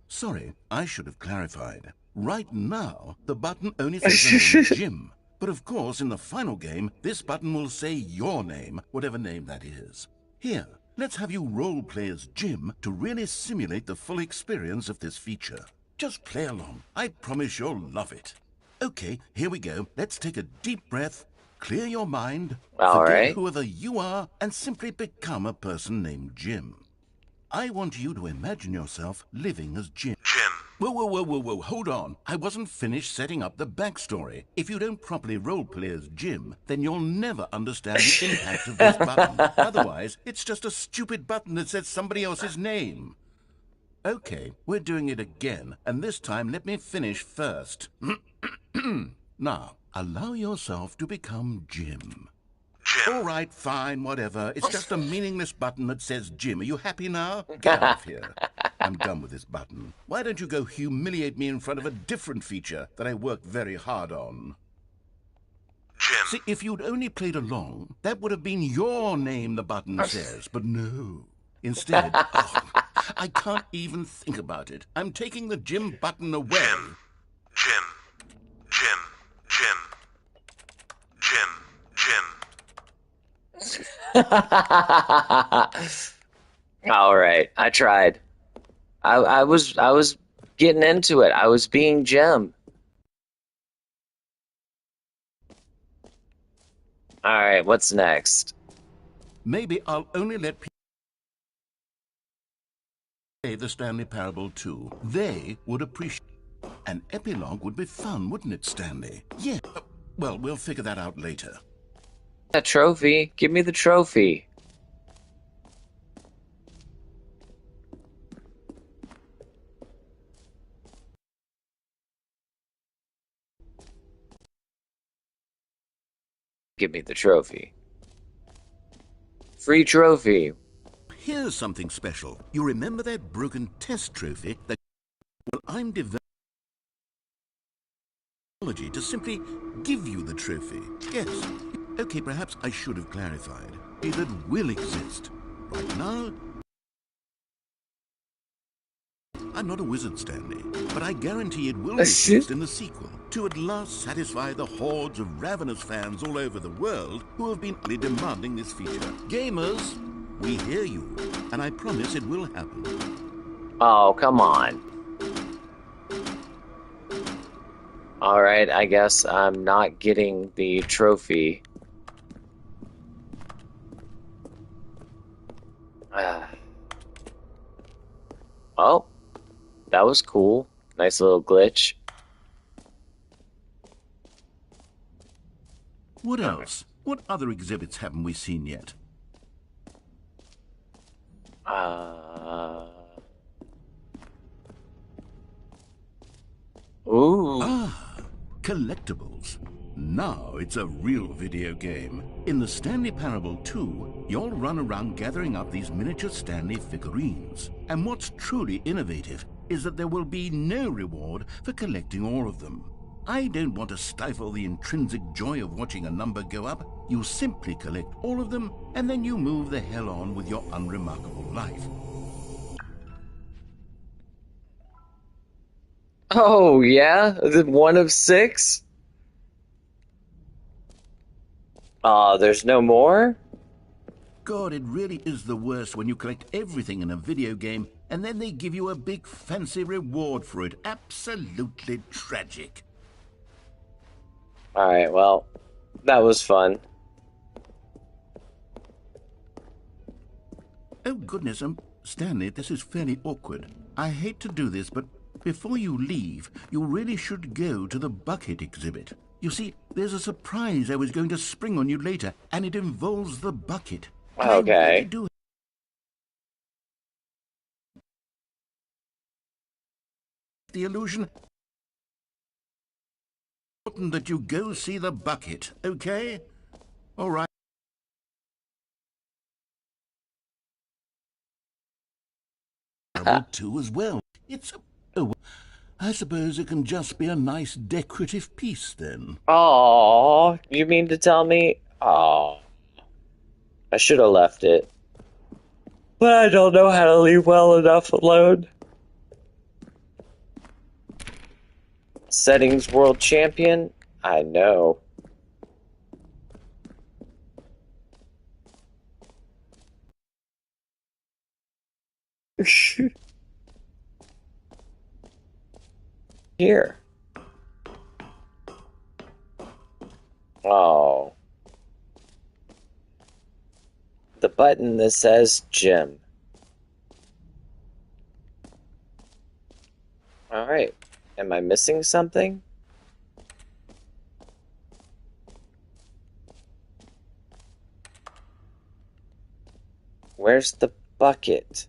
Sorry, I should have clarified. Right now, the button only says the name Jim. But of course, in the final game, this button will say your name, whatever name that is. Here, let's have you role-play as Jim to really simulate the full experience of this feature. Just play along. I promise you'll love it. Okay, here we go. Let's take a deep breath, clear your mind, All forget right. whoever you are, and simply become a person named Jim. I want you to imagine yourself living as Jim. Jim. Whoa, hold on. I wasn't finished setting up the backstory. If you don't properly roleplay as Jim, then you'll never understand the impact of this button. Otherwise, it's just a stupid button that says somebody else's name. Okay, we're doing it again, and this time let me finish first. Now, allow yourself to become Jim. Jim. All right, fine, whatever. It's just a meaningless button that says Jim. Are you happy now? Get out of here. I'm done with this button. Why don't you go humiliate me in front of a different feature that I worked very hard on? Jim. See, if you'd only played along, that would have been your name the button says, but no. Instead, I can't even think about it. I'm taking the gym button away. Jim. Jim. Jim. Jim. Jim. Jim. All right, I tried. I was getting into it. I was being Jim. All right, what's next? Maybe I'll only let people play the Stanley Parable 2. They would appreciate it. An epilogue would be fun, wouldn't it, Stanley? Yeah. Well, we'll figure that out later. A trophy. Give me the trophy. Give me the trophy. Free trophy. Here's something special. You remember that broken test trophy that... Well, I'm developing technology to simply give you the trophy. Yes. Okay, perhaps I should have clarified. That will exist. Right now, I'm not a wizard, Stanley, but I guarantee it will exist in the sequel, to at last satisfy the hordes of ravenous fans all over the world who have been demanding this feature. Gamers, we hear you, and I promise it will happen. Oh, come on. All right, I guess I'm not getting the trophy. Oh, that was cool. Nice little glitch. What else? What other exhibits haven't we seen yet? Ooh. Ah, collectibles. Now it's a real video game. In the Stanley Parable 2, you'll run around gathering up these miniature Stanley figurines. And what's truly innovative is that there will be no reward for collecting all of them. I don't want to stifle the intrinsic joy of watching a number go up. You simply collect all of them, and then you move the hell on with your unremarkable life. Oh, yeah? The one of 6? There's no more? God, it really is the worst when you collect everything in a video game and then they give you a big fancy reward for it. Absolutely tragic. Alright, well, that was fun. Oh, goodness, Stanley, this is fairly awkward. I hate to do this, but before you leave, you really should go to the bucket exhibit. You see, there's a surprise I was going to spring on you later, and it involves the bucket. And okay. I really do the illusion that you go see the bucket, okay? All right. Too as well. I suppose it can just be a nice decorative piece then. Oh, you mean to tell me? Oh, I should have left it. But I don't know how to leave well enough alone. Settings world champion? I know. Here. Oh. The button that says Jim. Alright. Am I missing something? Where's the bucket?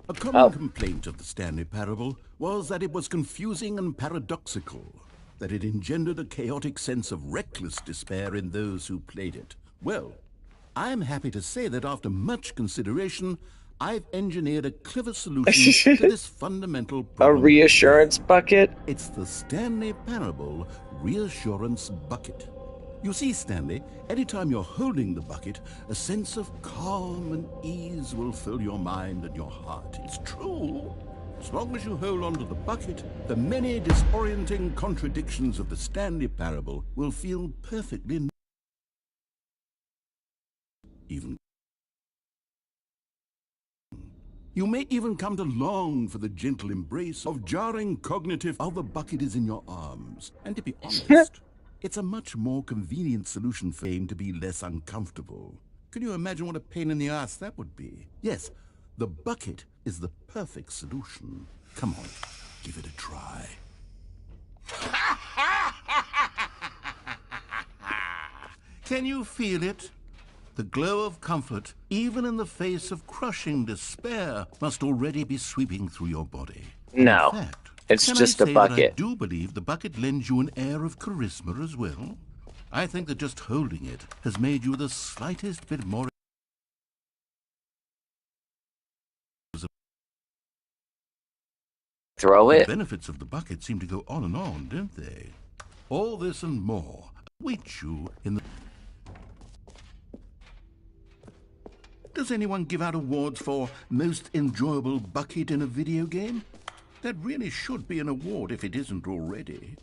A common complaint of the Stanley Parable was that it was confusing and paradoxical, that it engendered a chaotic sense of reckless despair in those who played it. Well, I'm happy to say that after much consideration, I've engineered a clever solution to this fundamental problem. A reassurance bucket? It's the Stanley Parable Reassurance Bucket. You see, Stanley, anytime you're holding the bucket, a sense of calm and ease will fill your mind and your heart. It's true. As long as you hold on to the bucket, the many disorienting contradictions of the Stanley Parable will feel perfectly even. You may even come to long for the gentle embrace of jarring cognitive while the bucket is in your arms. And to be honest, it's a much more convenient solution for aim to be less uncomfortable. Can you imagine what a pain in the ass that would be? Yes, the bucket is the perfect solution. Come on, give it a try. Can you feel it? The glow of comfort, even in the face of crushing despair, must already be sweeping through your body. No, In fact, it's can just I a say bucket. that I do believe the bucket lends you an air of charisma as well. I think that just holding it has made you the slightest bit more. Throw The it? benefits of the bucket seem to go on and on, don't they? All this and more await you in the... Does anyone give out awards for most enjoyable bucket in a video game? That really should be an award if it isn't already.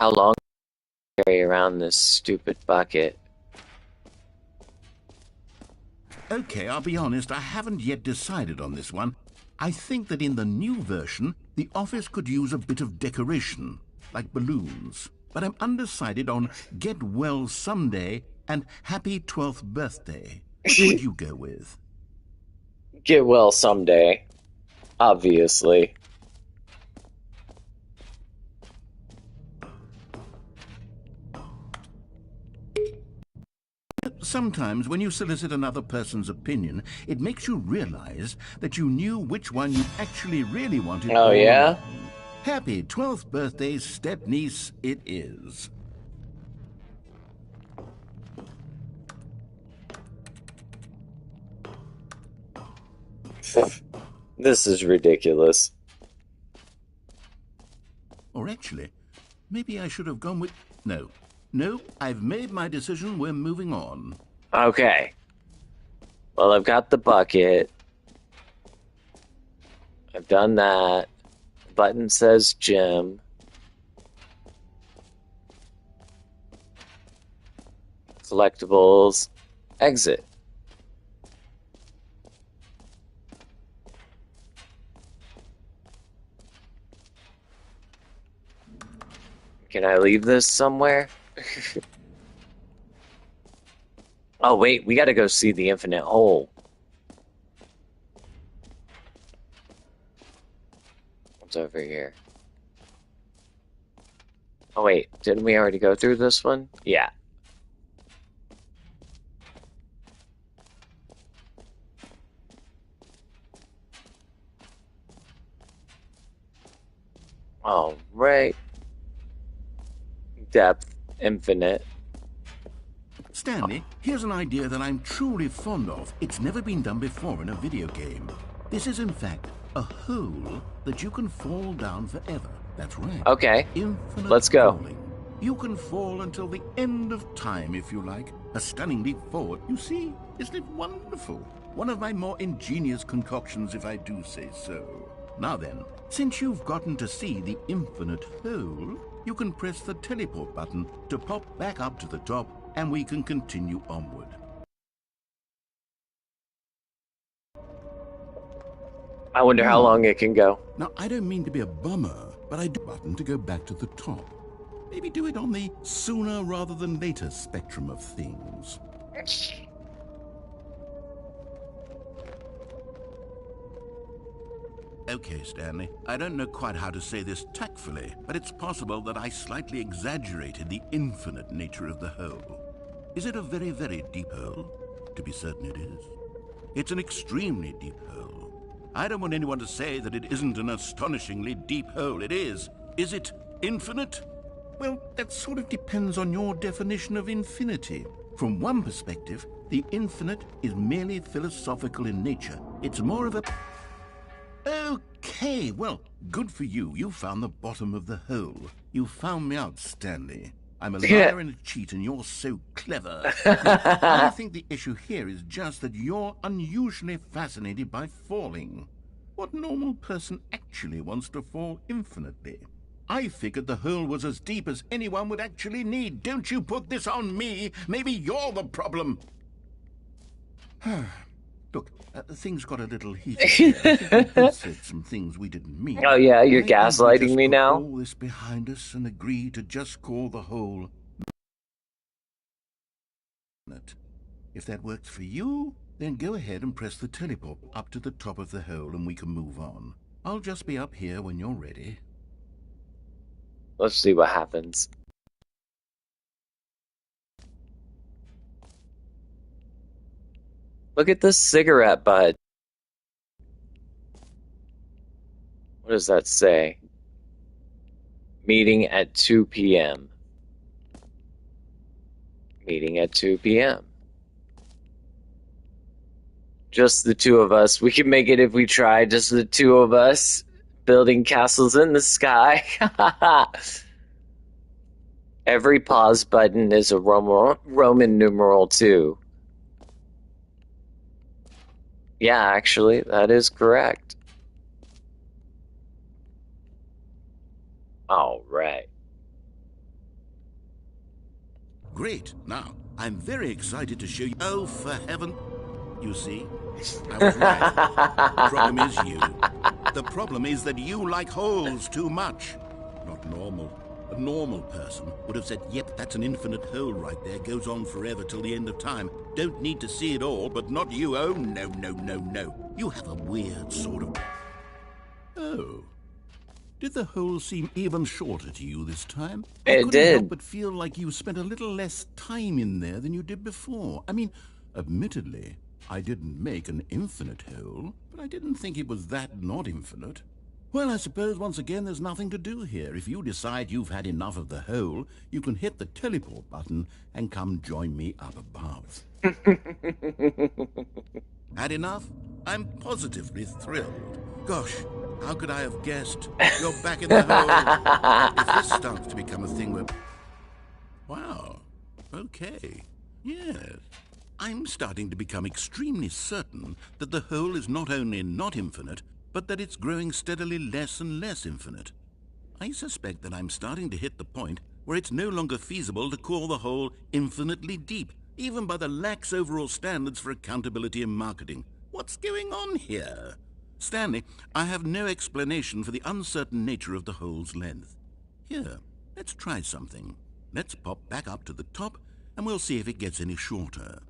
How long can I carry around this stupid bucket? Okay, I'll be honest, I haven't yet decided on this one. I think that in the new version, the office could use a bit of decoration, like balloons. But I'm undecided on Get Well Someday and Happy 12th Birthday. Which would you go with? Get well someday. Obviously. Sometimes when you solicit another person's opinion, it makes you realize that you knew which one you actually really wanted. Oh, yeah? along. Happy 12th birthday, step-niece, it is. This is ridiculous. Or actually, maybe I should have gone with... No, I've made my decision. We're moving on. Okay. Well, I've got the bucket. I've done that. The button says Jim. Collectibles. Exit. Can I leave this somewhere? Oh, wait, we gotta go see the infinite hole. What's over here? Oh, wait, didn't we already go through this one? Yeah. All right. Depth, infinite. Stanley, here's an idea that I'm truly fond of. It's never been done before in a video game. This is, in fact, a hole that you can fall down forever. That's right. Okay, Infinite let's go. falling. You can fall until the end of time, if you like. A stunning leap forward. You see, isn't it wonderful? One of my more ingenious concoctions, if I do say so. Now then, since you've gotten to see the infinite hole, you can press the teleport button to pop back up to the top, and we can continue onward. I wonder how long it can go. Now, I don't mean to be a bummer, but I do button to go back to the top. Maybe do it on the sooner rather than later spectrum of things. Okay, Stanley, I don't know quite how to say this tactfully, but it's possible that I slightly exaggerated the infinite nature of the hole. Is it a very, very deep hole? To be certain it is. It's an extremely deep hole. I don't want anyone to say that it isn't an astonishingly deep hole. It is. Is it infinite? Well, that sort of depends on your definition of infinity. From one perspective, the infinite is merely philosophical in nature. It's more of a... Hey, well, good for you. You found the bottom of the hole. You found me out, Stanley. I'm a liar and a cheat, and you're so clever. Now, I think the issue here is just that you're unusually fascinated by falling. What normal person actually wants to fall infinitely? I figured the hole was as deep as anyone would actually need. Don't you put this on me. Maybe you're the problem. Look, things got a little heated here. I think we both said some things we didn't mean. Oh yeah, you're Why don't we gaslighting just me put now? all this behind us and agree to just call the hole. If that works for you, then go ahead and press the teleport up to the top of the hole and we can move on. I'll just be up here when you're ready. Let's see what happens. Look at this cigarette butt. What does that say? Meeting at 2 p.m. Meeting at 2 p.m. Just the two of us. We can make it if we try. Just the two of us building castles in the sky. Every pause button is a Roman numeral 2. Yeah, actually, that is correct. All right. Great. Now, I'm very excited to show you. Oh, for heaven. You see? I was right. The problem is you. The problem is that you like holes too much. Not normal. A normal person would have said, yep, that's an infinite hole right there. Goes on forever till the end of time. Don't need to see it all, but not you. Oh, no, no, no, no. You have a weird sort of... Oh. Did the hole seem even shorter to you this time? I couldn't help but feel like you spent a little less time in there than you did before. I mean, admittedly, I didn't make an infinite hole, but I didn't think it was that not infinite. Well, I suppose once again there's nothing to do here. If you decide you've had enough of the hole, you can hit the teleport button and come join me up above. Had enough? I'm positively thrilled. Gosh, how could I have guessed? You're back in the hole. If this starts to become a thing where... Wow. Okay. Yes. I'm starting to become extremely certain that the hole is not only not infinite, but that it's growing steadily less and less infinite. I suspect that I'm starting to hit the point where it's no longer feasible to call the hole infinitely deep, even by the lax overall standards for accountability and marketing. What's going on here? Stanley, I have no explanation for the uncertain nature of the hole's length. Here, let's try something. Let's pop back up to the top, and we'll see if it gets any shorter.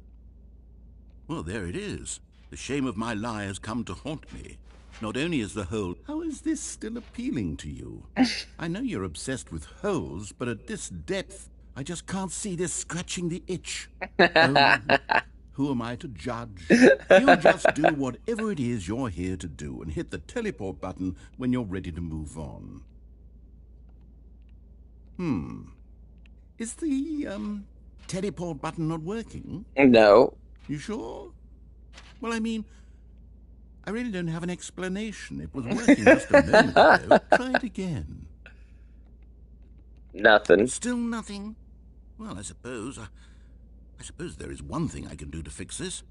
Well, there it is. The shame of my lie has come to haunt me. Not only is the hole... How is this still appealing to you? I know you're obsessed with holes, but at this depth, I just can't see this scratching the itch. Oh, who am I to judge? You just do whatever it is you're here to do and hit the teleport button when you're ready to move on. Is the, teleport button not working? No. You sure? Well, I mean, I really don't have an explanation. It was working just a moment ago. Try it again. Nothing. Still nothing? Well, I suppose there is one thing I can do to fix this.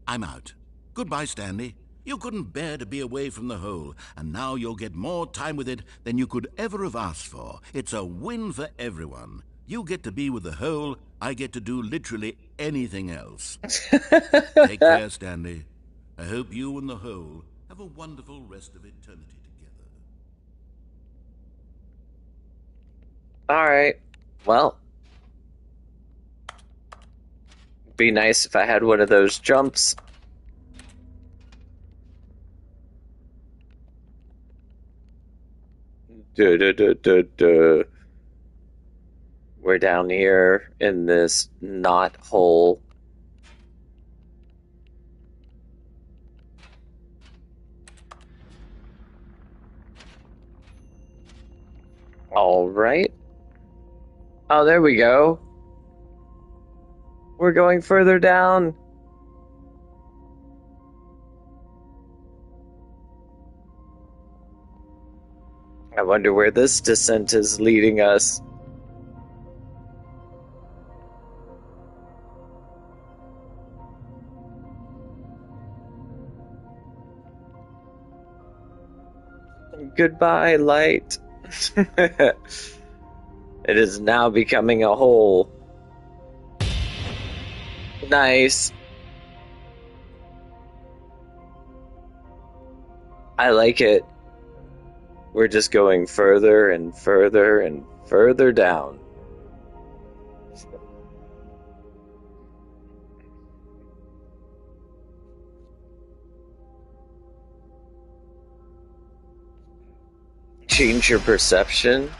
I'm out. Goodbye, Stanley. You couldn't bear to be away from the hole, and now you'll get more time with it than you could ever have asked for. It's a win for everyone. You get to be with the hole, I get to do literally anything else. Take care, Stanley. I hope you and the hole have a wonderful rest of eternity together. All right. Well, be nice if I had one of those jumps. We're down here in this knot hole. All right. Oh, there we go. We're going further down. I wonder where this descent is leading us. Goodbye, light. It is now becoming a hole. Nice. I like it. We're just going further and further and further down. Change your perception.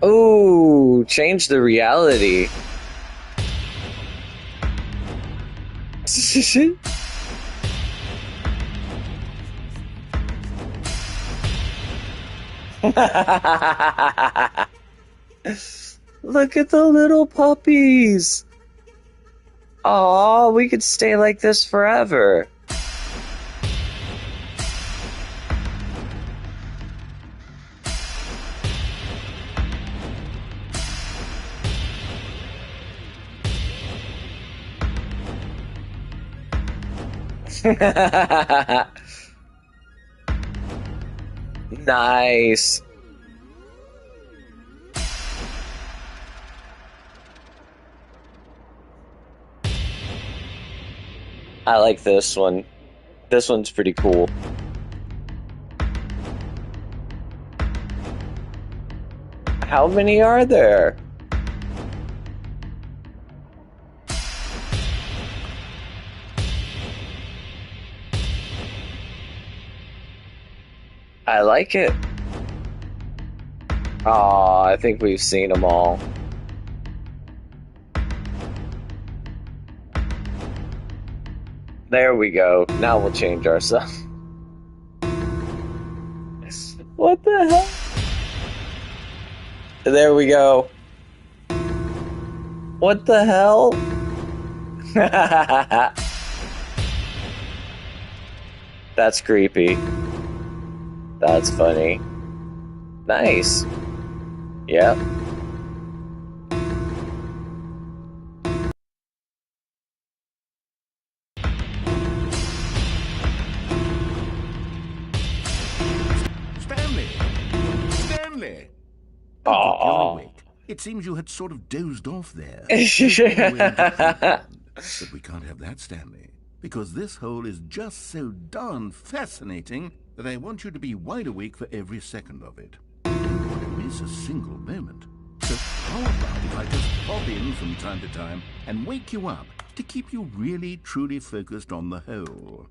Oh, change the reality. Look at the little puppies. Aw, we could stay like this forever. Nice. I like this one. This one's pretty cool. How many are there? I like it. Aw, I think we've seen them all. There we go. Now we'll change ourselves. What the hell? There we go. What the hell? That's creepy. That's funny. Nice. Yep. Stanley! Oh, Aw. you're awake. It seems you had sort of dozed off there. But we can't have that, Stanley, because this hole is just so darn fascinating that I want you to be wide awake for every second of it. You don't want to miss a single moment. So how about if I just pop in from time to time and wake you up to keep you really, truly focused on the hole?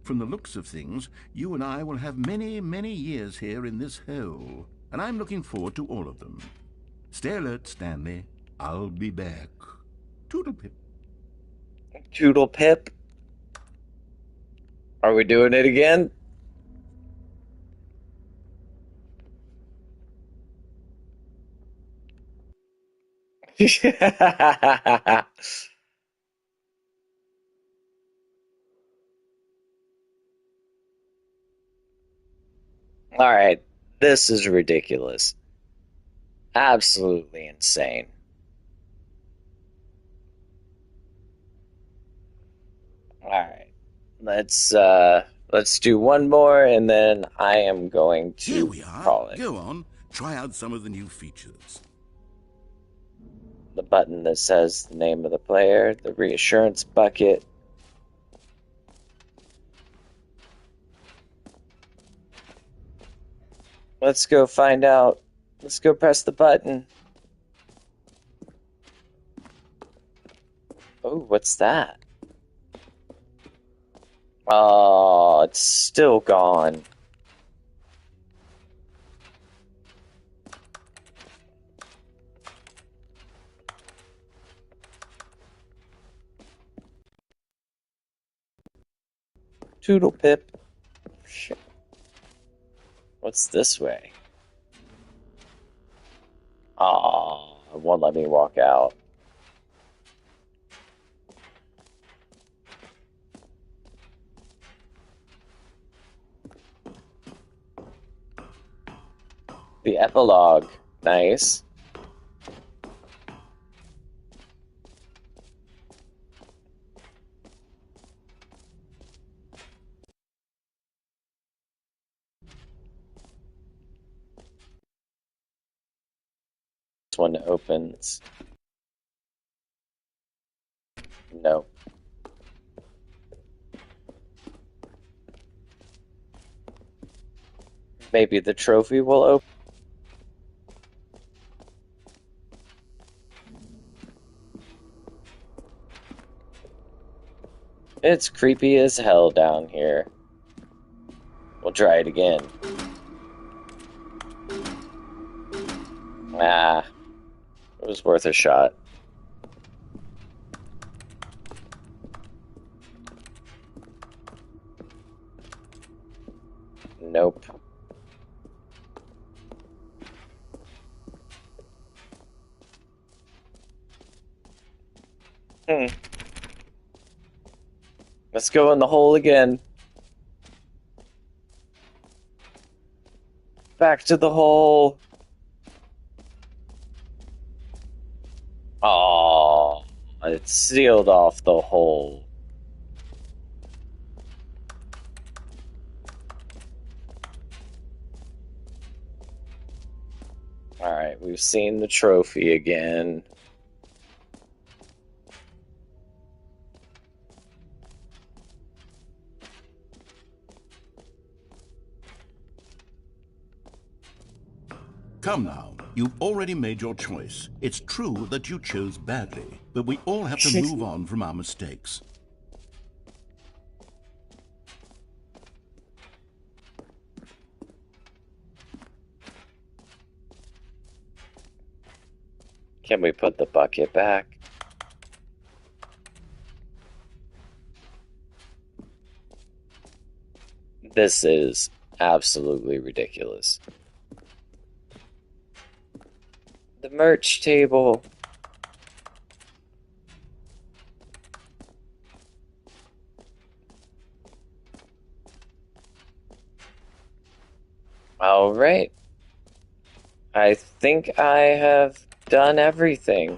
From the looks of things, you and I will have many, many years here in this hole, and I'm looking forward to all of them. Stay alert, Stanley. I'll be back. Toodle-pip. Toodle pip. Are we doing it again? Alright, this is ridiculous. Absolutely insane. Alright. Let's do one more and then I am going to Here we are. call it. Go on. Try out some of the new features. The button that says the name of the player, the reassurance bucket. Let's go find out. Let's go press the button. Oh, what's that? Oh, it's still gone. Toodle pip. Shit. What's this way? Aw, it won't let me walk out. The epilogue. Nice. This one opens. No. Maybe the trophy will open. It's creepy as hell down here. We'll try it again. Ah, it was worth a shot. Nope. Let's go in the hole again. Back to the hole. Oh, it sealed off the hole. Alright, we've seen the trophy again. Come now, you've already made your choice. It's true that you chose badly, but we all have to move on from our mistakes. Can we put the bucket back? This is absolutely ridiculous. The merch table. All right. I think I have done everything.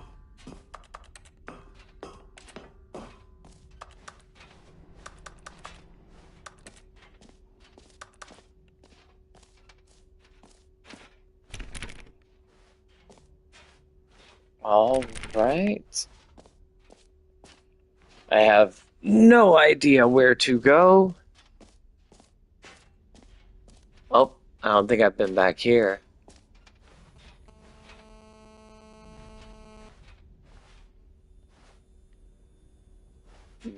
All right. I have no idea where to go. Oh, I don't think I've been back here.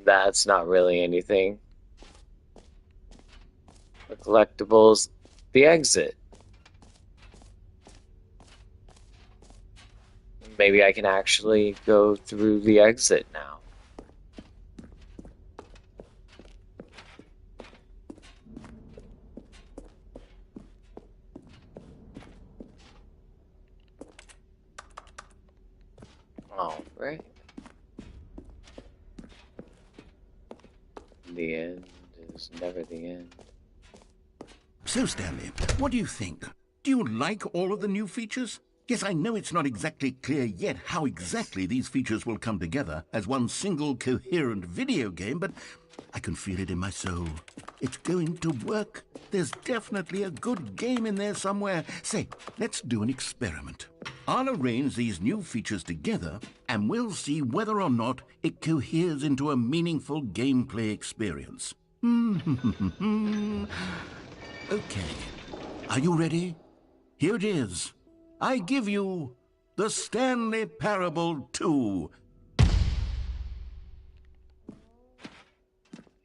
That's not really anything. The collectibles, the exit. Maybe I can actually go through the exit now. All right. The end is never the end. So, Stanley, what do you think? Do you like all of the new features? Yes, I know it's not exactly clear yet how exactly these features will come together as one single coherent video game, but I can feel it in my soul. It's going to work. There's definitely a good game in there somewhere. Say, let's do an experiment. I'll arrange these new features together, and we'll see whether or not it coheres into a meaningful gameplay experience. Okay. Are you ready? Here it is. I give you the Stanley Parable 2.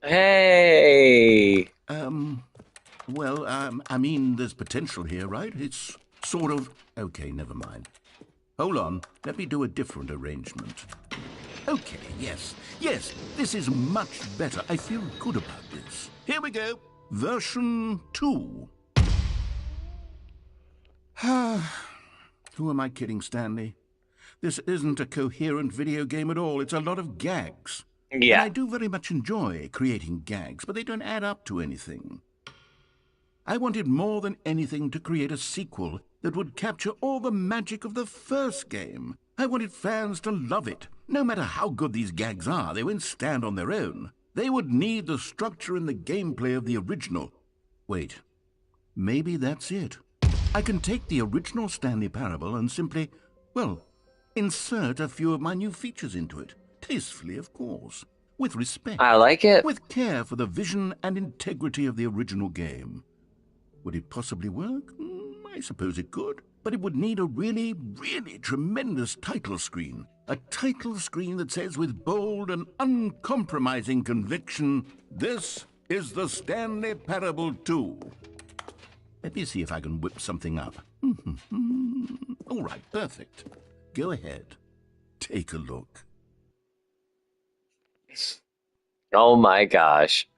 Hey! I mean, there's potential here, right? It's sort of... Okay, never mind. Hold on. Let me do a different arrangement. Okay, yes. Yes, this is much better. I feel good about this. Here we go. Version 2. Who am I kidding, Stanley? This isn't a coherent video game at all. It's a lot of gags. And Yeah. I do very much enjoy creating gags, but they don't add up to anything. I wanted more than anything to create a sequel that would capture all the magic of the first game. I wanted fans to love it. No matter how good these gags are, they won't stand on their own. They would need the structure and the gameplay of the original. Wait, maybe that's it. I can take the original Stanley Parable and simply, well, insert a few of my new features into it. Tastefully, of course. With respect. I like it. With care for the vision and integrity of the original game. Would it possibly work? I suppose it could. But it would need a really, really tremendous title screen. A title screen that says with bold and uncompromising conviction, "This is the Stanley Parable 2. Let me see if I can whip something up. All right, perfect. Go ahead. Take a look. Oh my gosh.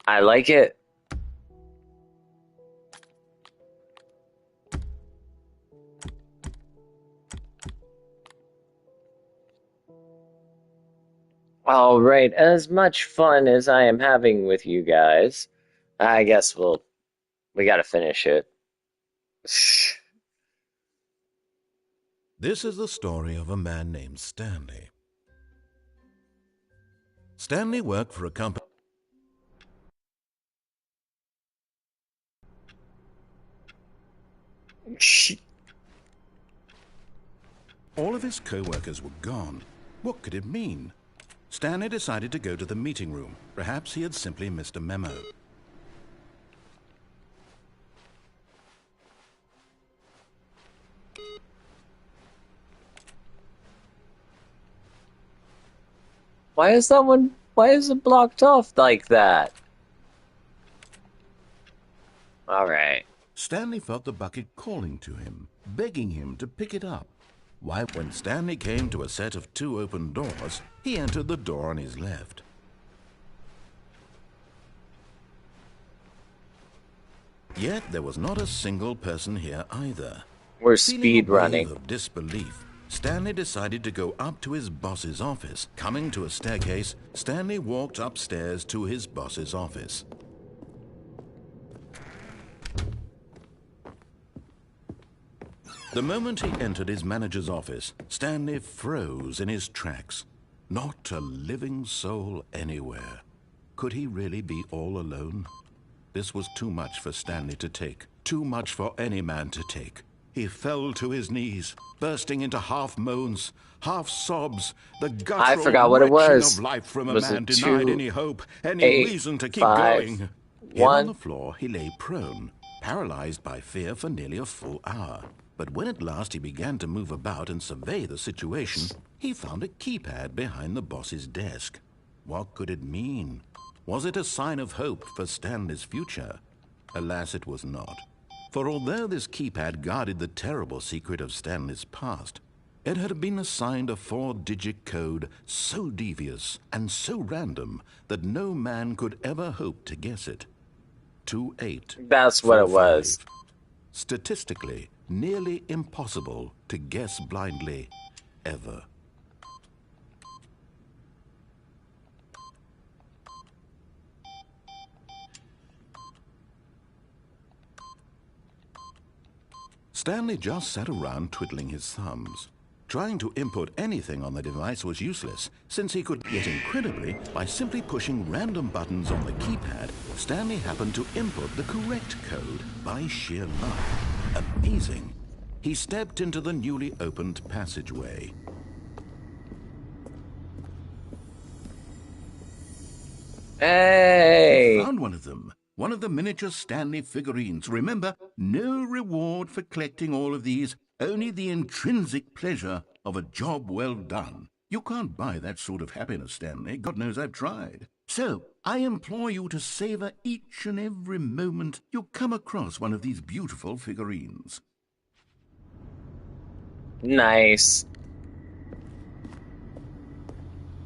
I like it. All right, as much fun as I am having with you guys, I guess we gotta finish it. This is the story of a man named Stanley. Stanley worked for a company. All of his co-workers were gone. What could it mean? Stanley decided to go to the meeting room. Perhaps he had simply missed a memo. Why is it blocked off like that? All right. Stanley felt the bucket calling to him, begging him to pick it up. Why, when Stanley came to a set of 2 open doors, he entered the door on his left. Yet there was not a single person here either. We're Feeling speed a wave running. of disbelief, Stanley decided to go up to his boss's office. Coming to a staircase, Stanley walked upstairs to his boss's office. The moment he entered his manager's office, Stanley froze in his tracks. Not a living soul anywhere. Could he really be all alone? This was too much for Stanley to take. Too much for any man to take. He fell to his knees, bursting into half moans, half sobs, the guttural forgot what it retching was. of life from a Was man it denied 2, any hope, any 8, reason to keep 5, going. Here on 1? the floor, he lay prone, paralyzed by fear for nearly a full hour. But when at last he began to move about and survey the situation, he found a keypad behind the boss's desk. What could it mean? Was it a sign of hope for Stanley's future? Alas, it was not. For although this keypad guarded the terrible secret of Stanley's past, it had been assigned a 4-digit code so devious and so random that no man could ever hope to guess it. 2845. That's what it was. Statistically, nearly impossible to guess blindly, ever. Stanley just sat around twiddling his thumbs. Trying to input anything on the device was useless, since he could, yet incredibly, by simply pushing random buttons on the keypad, Stanley happened to input the correct code by sheer luck. Amazing. He stepped into the newly opened passageway. Hey! He found one of them. One of the miniature Stanley figurines. Remember, no reward for collecting all of these, only the intrinsic pleasure of a job well done. You can't buy that sort of happiness, Stanley. God knows I've tried. So, I implore you to savor each and every moment you come across one of these beautiful figurines. Nice.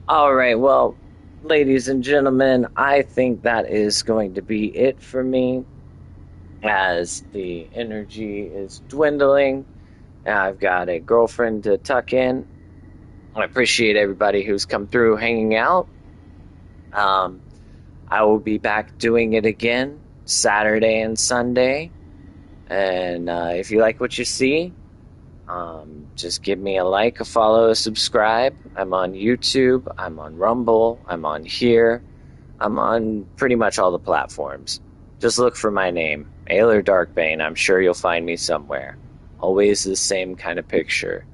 Alright, well, ladies and gentlemen, I think that is going to be it for me, as the energy is dwindling. I've got a girlfriend to tuck in. I appreciate everybody who's come through hanging out. I will be back doing it again Saturday and Sunday. And if you like what you see, just give me a like, a follow, a subscribe. I'm on YouTube, I'm on Rumble, I'm on here, I'm on pretty much all the platforms. Just look for my name, Ayler Darkbane. I'm sure you'll find me somewhere. Always the same kind of picture.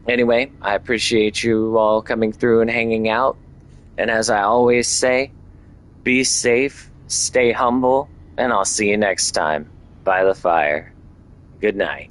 Anyway, I appreciate you all coming through and hanging out. And as I always say, be safe, stay humble, and I'll see you next time by the fire. Good night.